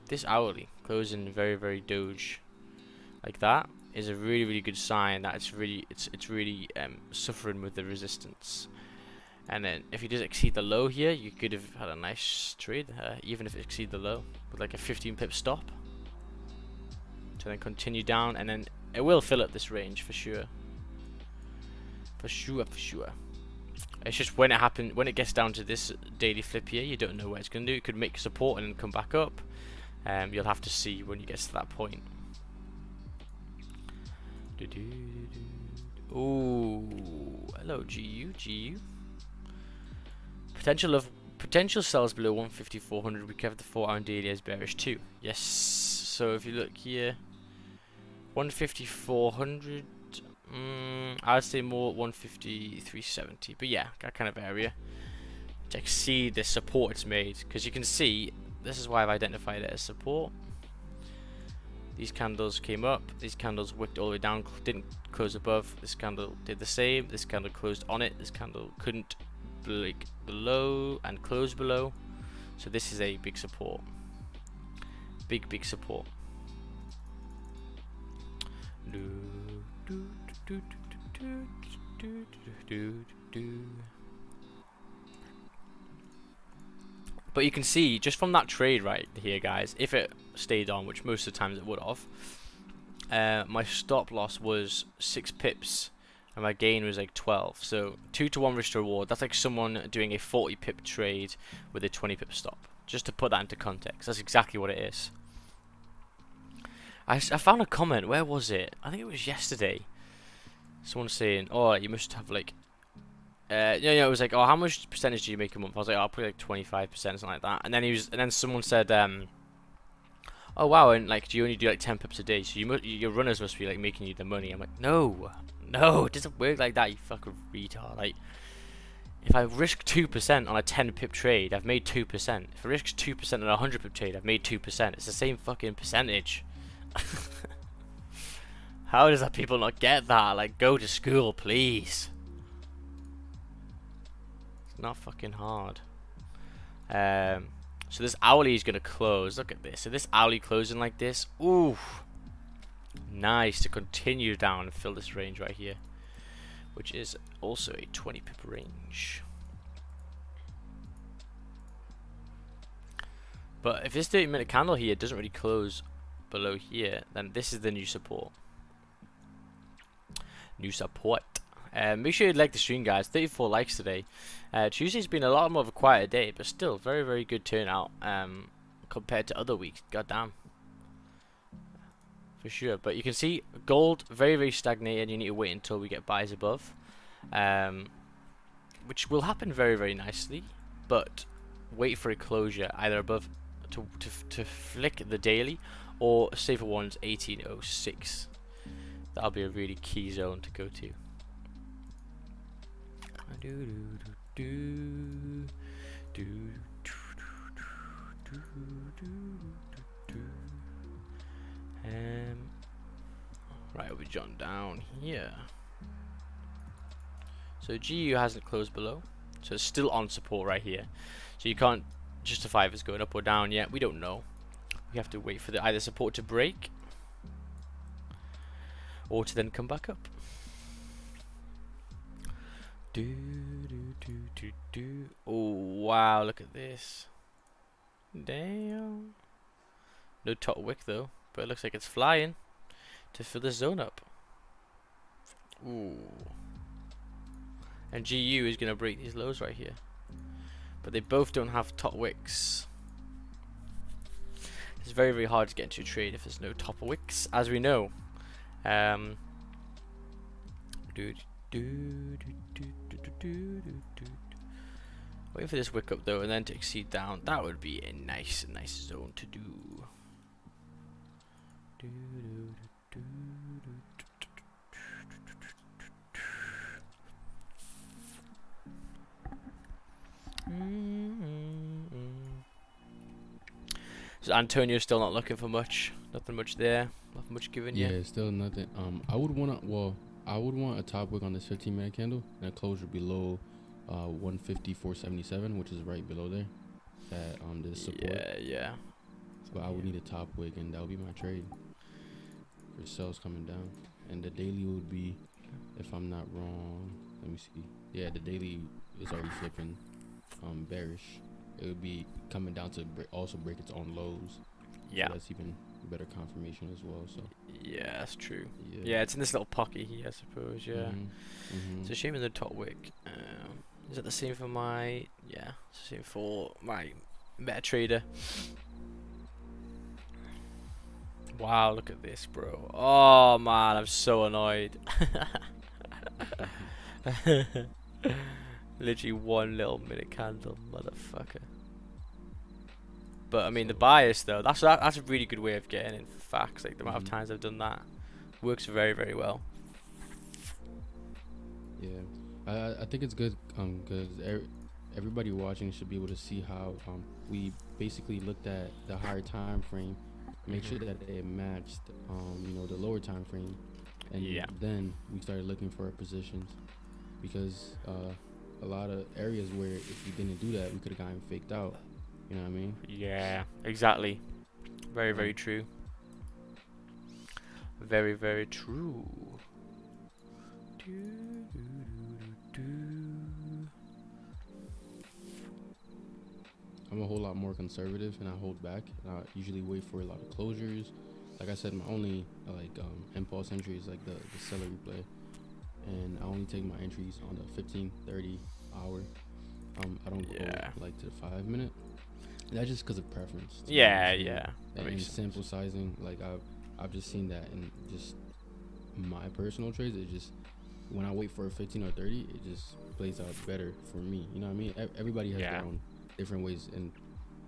this hourly closing very, very doge like that is a really, really good sign that it's really suffering with the resistance. And then if you just exceed the low here, you could have had a nice trade, even if it exceed the low with like a 15 pip stop. To then continue down, and then it will fill up this range for sure. For sure. It's just when it gets down to this daily flip here, you don't know what it's going to do. It could make support and then come back up. You'll have to see when you get to that point. Ooh, hello GU. Potential sells below 150-400. We cover the 4-hour daily as bearish too. Yes. So if you look here, 150-400. I'd say more 150-370. But yeah, that kind of area to exceed the support it's made, because you can see this is why I've identified it as support. These candles came up, these candles wicked all the way down, didn't close above. This candle did the same, this candle closed on it, this candle couldn't break below and close below. So this is a big support. Big support. But you can see just from that trade right here, guys, if it stayed on, which most of the times it would have, my stop loss was 6 pips and my gain was like 12. So 2-to-1 risk to reward. That's like someone doing a 40 pip trade with a 20 pip stop. Just to put that into context, that's exactly what it is. I found a comment, where was it? I think it was yesterday. Someone saying, oh, you must have like, it was like, oh, how much percentage do you make a month? I was like, oh, I'll put like 25%, something like that. And then someone said, oh wow, and like, do you only do like 10 pips a day? So your runners must be like making you the money. I'm like, no, it doesn't work like that, you fucking retard. Like, if I risk 2% on a 10 pip trade, I've made 2%. If I risk 2% on a 100 pip trade, I've made 2%. It's the same fucking percentage. How does that people not get that? Like, go to school, please. It's not fucking hard. So this hourly is gonna close. Look at this. So this hourly closing like this. Ooh, nice to continue down and fill this range right here, which is also a 20 pip range. But if this 30-minute candle here doesn't really close below here, then this is the new support. Make sure you like the stream, guys. 34 likes today. Tuesday's been a lot more of a quieter day, but still very, very good turnout compared to other weeks. Goddamn, for sure. But you can see gold very, very stagnated. You need to wait until we get buys above, which will happen very, very nicely. But wait for a closure either above to flick the daily, or safer ones 1806. That'll be a really key zone to go to. Right, we jump down here. So GU hasn't closed below, so it's still on support right here. So you can't justify if it's going up or down yet. We don't know. We have to wait for the either support to break or to then come back up. Oh wow, look at this. Damn. No top wick though, but it looks like it's flying to fill the zone up. Ooh. And GU is gonna break these lows right here, but they both don't have top wicks. It's very, very hard to get into a trade if there's no top wicks, as we know. Waiting for this wick up though, and then to exceed down. That would be a nice zone to do. So Antonio's still not looking for much. Nothing much there. Nothing much given Yeah, yet. still nothing. I would want a top wick on this 15-minute candle and a closure below 154.77, which is right below there. That this support. Yeah. But I would need a top wick, and that would be my trade for sales coming down. And the daily would be, if I'm not wrong, let me see. Yeah, the daily is already flipping bearish. It would be coming down to also break its own lows. Yeah. So that's even better confirmation as well. So yeah, that's true. Yeah, it's in this little pocket here, I suppose. Yeah. It's a shame in the top wick. Is that the same for my? Yeah, it's the same for my MetaTrader. Wow, look at this, bro. Oh man, I'm so annoyed. Literally one little minute candle, motherfucker. But I mean, the bias though, that's a really good way of getting in facts. Like the amount of times I've done that, works very well. Yeah, I think it's good because everybody watching should be able to see how we basically looked at the higher time frame, make sure that it matched the lower time frame, and then we started looking for our positions, because a lot of areas where if we didn't do that, we could have gotten faked out. You know what I mean? Yeah, exactly. Very true. Very true. I'm a whole lot more conservative, and I hold back. And I usually wait for a lot of closures. Like I said, my only impulse entry is like the seller replay, and I only take my entries on the 15, 30 hour. I don't go like to the 5 minute. That's just because of preference. Yeah. And sample sizing, like I've just seen that in just my personal trades. It just, when I wait for a 15 or 30, it just plays out better for me. You know what I mean? Everybody has their own different ways, and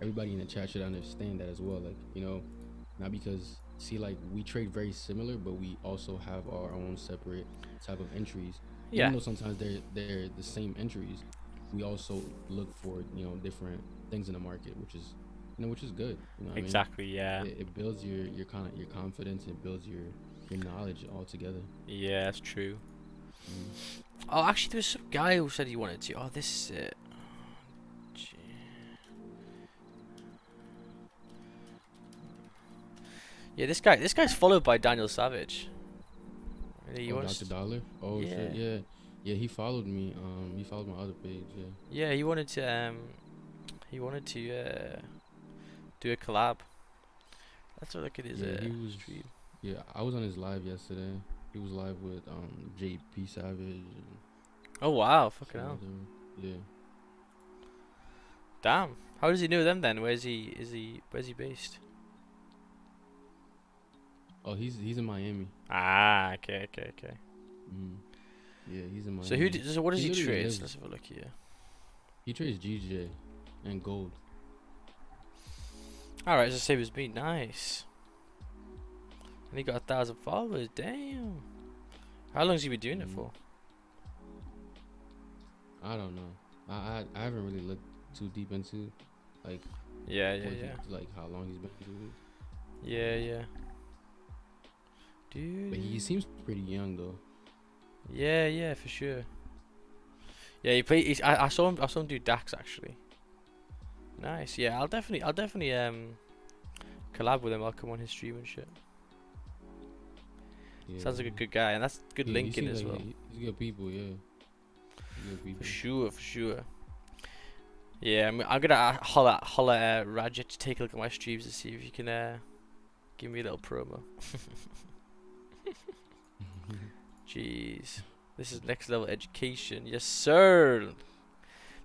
everybody in the chat should understand that as well. Like, not because, see, like, we trade very similar, but we also have our own separate type of entries. Even though sometimes they're the same entries, we also look for different things in the market, which is good. You know what exactly. I mean? It builds your confidence. It builds your knowledge all together. Yeah, that's true. Oh, actually, there was some guy who said he wanted to. Oh, this is it. Yeah, this guy's followed by Daniel Savage. Dr. Dollar? Oh shit, yeah. Yeah, he followed me. He followed my other page, Yeah, he wanted to do a collab. Let's look at his stream. Yeah, I was on his live yesterday. He was live with JP Savage. Oh wow, fucking hell. Yeah. Damn. How does he know them then? Where's he based? Oh, he's in Miami. Ah, okay. Yeah, he's in Miami. So what does he trade? Let's have a look here. He trades GJ and gold. Alright, it's the same as me. Nice. And he got 1,000 followers. Damn. How long has he been doing it for? I don't know. I haven't really looked too deep into like like how long he's been doing it. Yeah. Dude. But he seems pretty young though. Yeah, for sure. Yeah, he played. I saw him do DAX actually. Nice. Yeah, I'll definitely collab with him. I'll come on his stream and shit. Yeah. Sounds like a good guy, and that's good linking as well. He's good people, yeah. For sure. Yeah, I'm gonna holler at Raja to take a look at my streams and see if you can give me a little promo. Jeez, this is next level education, yes sir.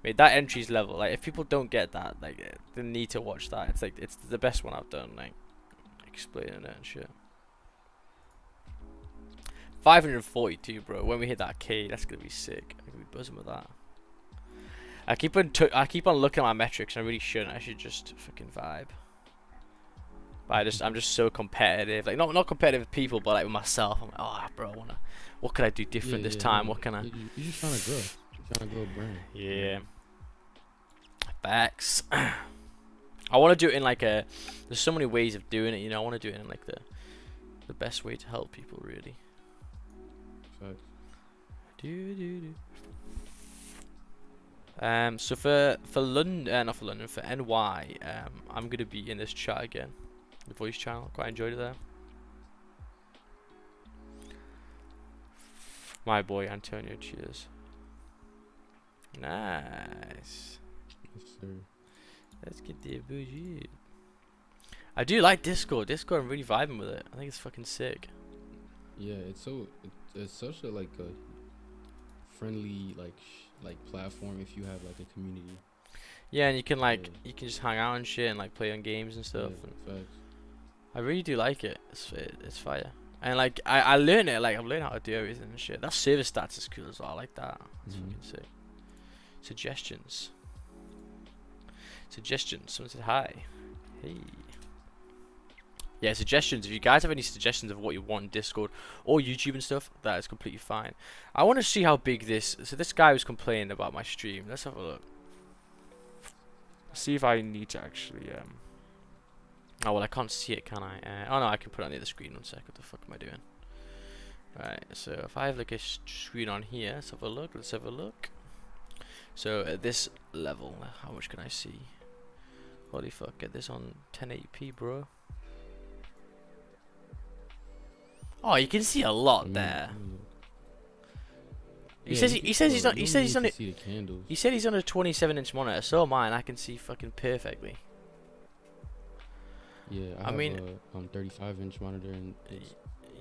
Mate, that entries level, like if people don't get that, like they need to watch that. It's like it's the best one I've done, like explaining it and shit. 542, bro. When we hit that K, that's gonna be sick. I'm gonna be buzzing with that. I keep on looking at my metrics. And I really shouldn't. I should just fucking vibe. But I'm just so competitive. Like not competitive with people, but like with myself. I'm like, oh, bro, what could I do different this time? What can I? You're just trying to grow. You're trying to grow a brand. Yeah. Facts. I want to do it in like a. There's so many ways of doing it. You know, I want to do it in like the best way to help people, really. Facts. So for London, not for London, for NY, I'm gonna be in this chat again, the voice channel. Quite enjoyed it there. My boy Antonio, cheers. Nice. Yes, sir. Let's get the bougie. I do like Discord. I'm really vibing with it. I think it's fucking sick. Yeah, it's such a like a friendly like platform if you have like a community. Yeah, and you can you can just hang out and shit and like play on games and stuff. Yeah, facts. I really do like it. It's fire. And like I learned it. Like I've learned how to do everything and shit. That service stats is cool as well. I like that. It's fucking sick. Suggestions. Someone said hi. Hey. Yeah, suggestions. If you guys have any suggestions of what you want in Discord or YouTube and stuff, that is completely fine. I want to see how big this. So this guy was complaining about my stream. Let's have a look. See if I need to actually. Oh well, I can't see it, can I? Oh no, I can put it on the other screen. 1 sec. What the fuck am I doing? Right. So if I have like a screen on here, let's have a look. Let's have a look. So at this level, how much can I see? Holy fuck! Get this on 1080p, bro. Oh, you can see a lot there. He says he's on a 27-inch monitor. So am I, and I can see fucking perfectly. Yeah, I mean, a 35-inch monitor and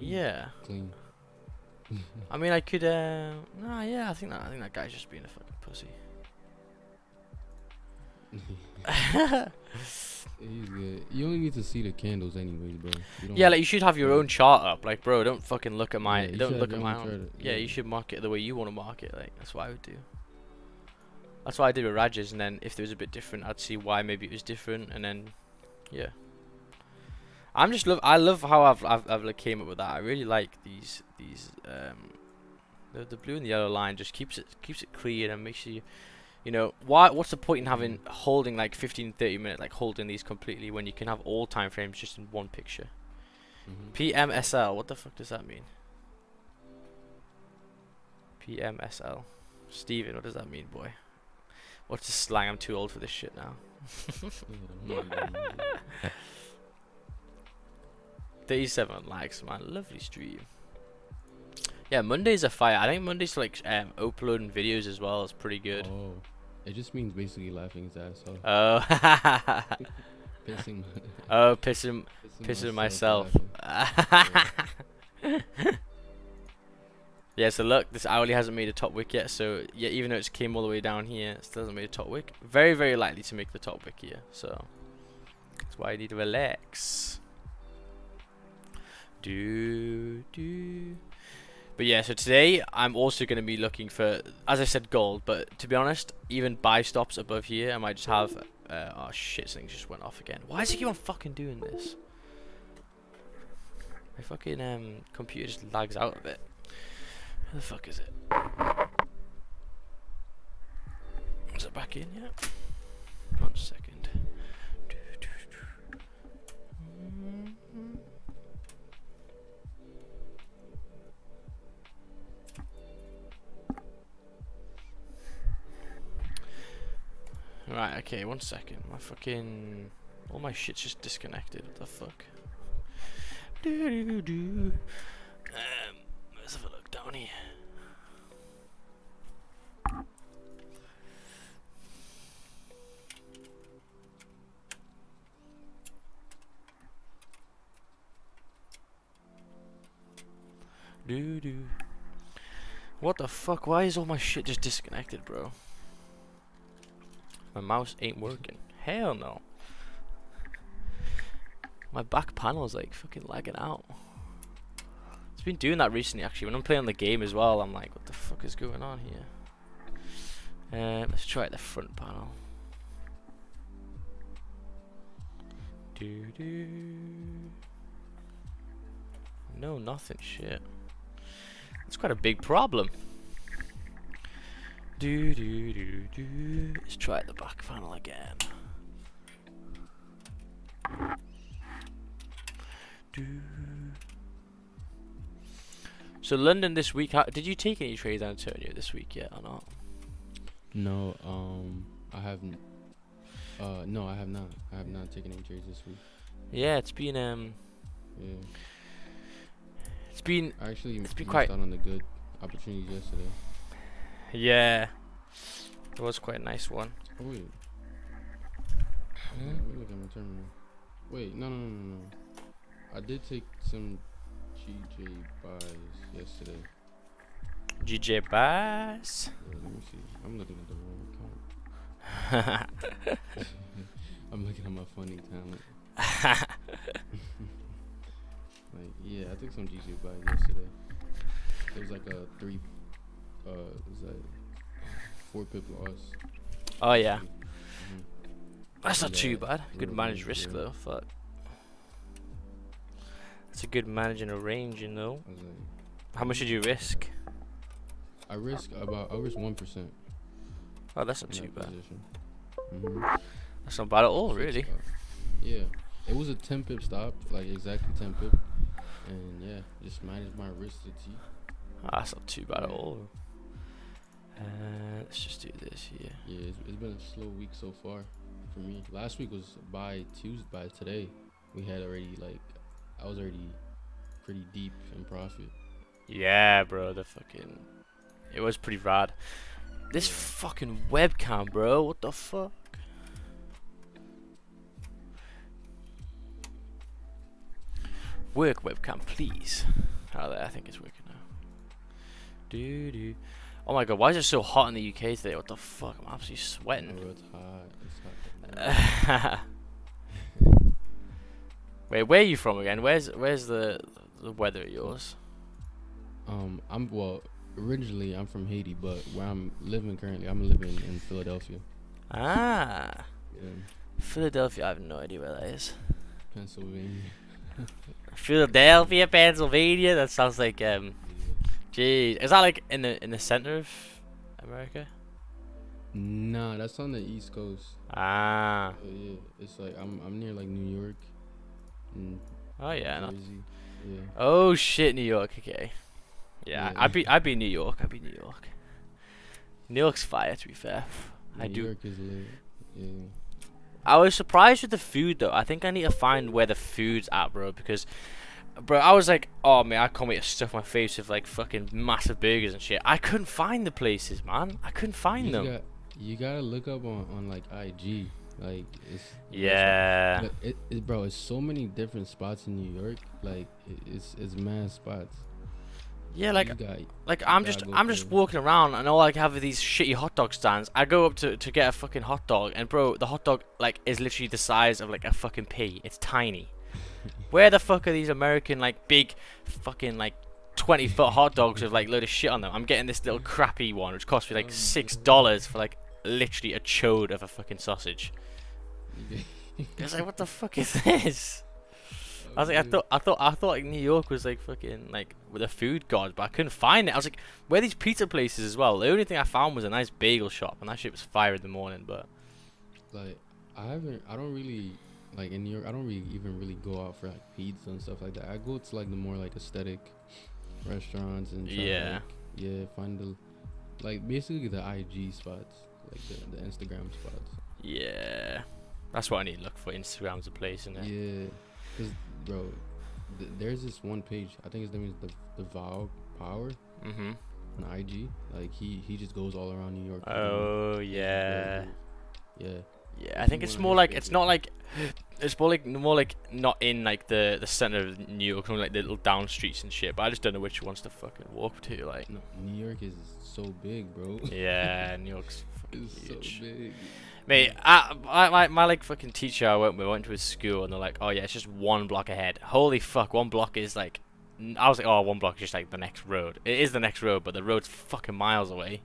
yeah, clean. I mean, I could. Nah, yeah, I think that guy's just being a fucking pussy. He's good. You only need to see the candles anyways, bro. Yeah, like you should have your own chart up, like, bro. Don't fucking look at my. Yeah, don't look at my own. Yeah, you should mark it the way you want to mark it. Like that's what I would do. That's what I did with Raj's, and then if there was a bit different, I'd see why maybe it was different, and then, yeah. I love how I've like came up with that. I really like these the blue and the yellow line just keeps it clean and makes you know, what's the point in holding like 15-30 minutes, like holding these completely when you can have all time frames just in one picture. PMSL, what the fuck does that mean? PMSL. Steven, what does that mean, boy? What's the slang? I'm too old for this shit now. 37 likes, man. Lovely stream. Yeah, Mondays are fire. I think Mondays like uploading videos as well is pretty good. Oh, it just means basically laughing his ass off. Oh. Pissing. Oh, pissing myself. Yeah, so look, this Owly hasn't made a top wick yet. So yeah, even though it came all the way down here, it still hasn't made a top wick. Very, very likely to make the top wick here. So that's why I need to relax. But yeah, so today I'm also going to be looking for, as I said, gold. But to be honest, even buy stops above here, I might just have. Oh shit, something just went off again. Why does it keep on fucking doing this? My fucking computer just lags out a bit. Where the fuck is it? Is it back in yet? 1 second. Right, okay, 1 second. My fucking... all my shit's just disconnected. What the fuck? Let's have a look down here. What the fuck? Why is all my shit just disconnected, bro? My mouse ain't working. Hell no. My back panel is like fucking lagging out. It's been doing that recently, actually. When I'm playing the game as well, I'm like, what the fuck is going on here? Let's try the front panel. No, nothing. Shit. It's quite a big problem. Let's try the back panel again. So London this week. Did you take any trades, Antonio, this week yet or not? No, I haven't. No, I have not. I have not taken any trades this week. Yeah, it's been Yeah. It's been It's been quite out on the good opportunities yesterday. Yeah. It was quite a nice one. Oh wait. Let me look at my terminal. Wait, no. I did take some GJ buys yesterday. GJ Bass. Yeah, let me see. I'm looking at the wrong account. I'm looking at my funding talent. Like, yeah, I took some GJ buys yesterday. It was like a 4 pip loss. Oh yeah. Mm-hmm. That's not Yeah, too bad. Good managed range, risk yeah. though. Fuck. That's a good managing a range, you know. I was like, How much did you risk? I risk 1%. Oh, that's not in too that bad. position. Mm-hmm. That's not bad at all, really. Yeah, it was a 10 pip stop, like exactly 10 pip, and yeah, just managed my risk to T. That's not too bad at all. Let's just do this here. Yeah, it's been a slow week so far for me. Last week was by today, we had already I was already pretty deep in profit. Yeah, bro. It was pretty rad. This fucking webcam, bro. What the fuck? Work webcam, please. Oh, there. I think it's working now. Oh my god, why is it so hot in the UK today? What the fuck? I'm absolutely sweating. Oh, it's hot. Wait, where are you from again? Where's the weather at yours? Originally I'm from Haiti, but where I'm living currently, I'm living in Philadelphia. Ah, Yeah, Philadelphia. I have no idea where that is. Pennsylvania. Philadelphia, Pennsylvania. That sounds like Jeez, is that like in the center of America? Nah, that's on the East Coast. Ah. Yeah, it's like I'm near like New York. And Oh yeah. Jersey. Yeah. Oh shit, New York. Okay. Yeah, Yeah. I'd be New York. New York's fire, to be fair. New York is lit. Yeah. I was surprised with the food though. I think I need to find where the food's at, bro, because bro, I was like, oh man, I can't wait to stuff my face with like fucking massive burgers and shit. I couldn't find the places, man. I couldn't find them. You gotta look up on like IG. Like Yeah. Bro, it's so many different spots in New York. Like it's mad spots. Yeah, like I'm just there. walking around and all I have are these shitty hot dog stands. I go up to get a fucking hot dog and bro, the hot dog like is literally the size of like a fucking pea. It's tiny. Where the fuck are these American like big fucking like 20-foot hot dogs with like load of shit on them? I'm getting this little crappy one which cost me like $6 for like literally a chode of a fucking sausage. It's like, what the fuck is this? I was like, I thought like New York was like fucking like with a food god, but I couldn't find it. I was like, where are these pizza places as well? The only thing I found was a nice bagel shop, and that shit was fire in the morning. But like, I don't really like in New York. I don't really even really go out for like pizza and stuff like that. I go to like the more like aesthetic restaurants and try to, like, find the like basically the IG spots, like the Instagram spots. Yeah, that's what I need to look for. Instagram's a place, isn't it? Yeah, cause bro, there's this one page. I think his name is the Vow Power. Mhm. On IG, like he just goes all around New York. Oh yeah. Yeah. Yeah, I think it's more like it's not like it's more like not in like the center of New York, only like the little down streets and shit. But I just don't know which ones to fucking walk to. Like, No, New York is so big, bro. yeah, New York's fucking It's huge. so big. Mate, my like fucking teacher I went to his school and they're like, oh yeah, it's just one block ahead. Holy fuck, one block is like I was like, oh, one block is just like the next road. It is the next road, but the road's fucking miles away.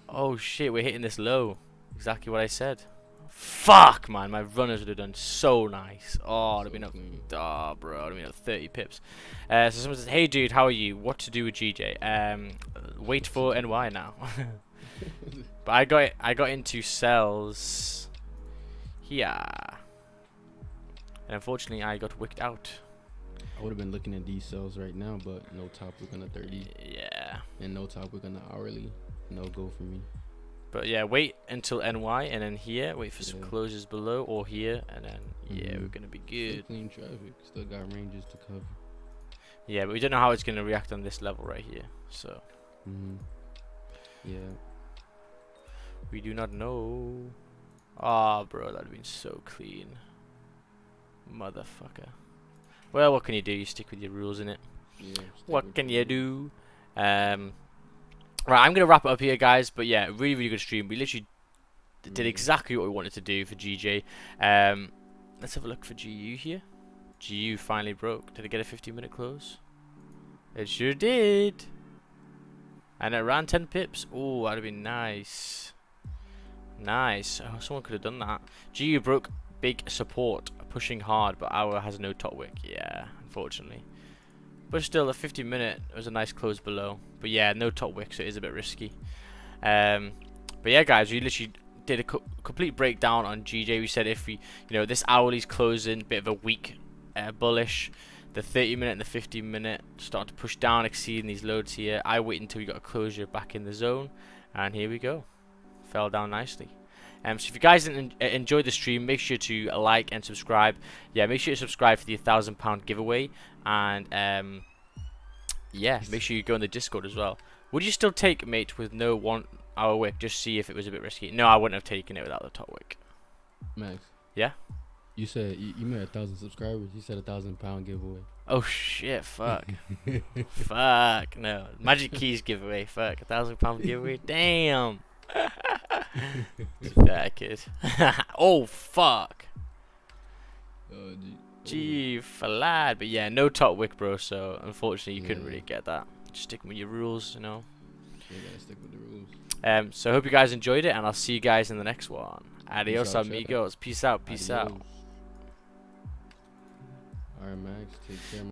Oh shit, we're hitting this low. Exactly what I said. Fuck, man, my runners would have done so nice. Oh, it'd have been up. Oh, bro, it'd have been up 30 pips. So someone says, hey, dude, how are you? What to do with GJ? Wait for NY now. But I got into cells here. And unfortunately, I got wicked out. I would have been looking at these cells right now, but no top wick on the 30. Yeah. And no top wick on the hourly. No go for me. But yeah, wait until NY and then here. Wait for some closures below or here. And then, yeah, we're going to be good. Still clean traffic. Still got ranges to cover. Yeah, but we don't know how it's going to react on this level right here. So. Yeah. We do not know. Ah, bro, that'd have been so clean. Motherfucker. Well, what can you do? You stick with your rules, innit? Yeah. What can you do? Right, I'm gonna wrap it up here, guys. But yeah, really, really good stream. We literally did exactly what we wanted to do for GJ. Let's have a look for GU here. GU finally broke. Did it get a 15-minute close? It sure did. And it ran 10 pips. Oh, that'd have been nice. Nice. Oh, someone could have done that. GU broke big support, pushing hard, but our has no top wick. Yeah, unfortunately. But still, a 50-minute was a nice close below. But yeah, no top wick, so it is a bit risky. But yeah, guys, we literally did a complete breakdown on GJ. We said if we, this hourly's closing, bit of a weak bullish. The 30-minute and the 15-minute starting to push down, exceeding these loads here. I waited until we got a closure back in the zone, and here we go. Fell down nicely. So if you guys enjoyed the stream, make sure to like and subscribe. Yeah, make sure to subscribe for the £1,000 giveaway, and yeah, make sure you go in the Discord as well. Would you still take mate with no 1 hour wick? Just see if it was a bit risky. No, I wouldn't have taken it without the top wick. Max. Yeah. You said you made 1,000 subscribers. You said £1,000 giveaway. Oh shit! Fuck. Fuck no. Magic keys giveaway. Fuck. £1,000 giveaway. Damn. That kid. Oh fuck. Gee, lad. But yeah, no top wick, bro. So unfortunately, you couldn't really get that. Just sticking with your rules, You gotta stick with the rules. So I hope you guys enjoyed it, and I'll see you guys in the next one. Adios, amigos. Peace out. Peace out. Alright, Max. Take care.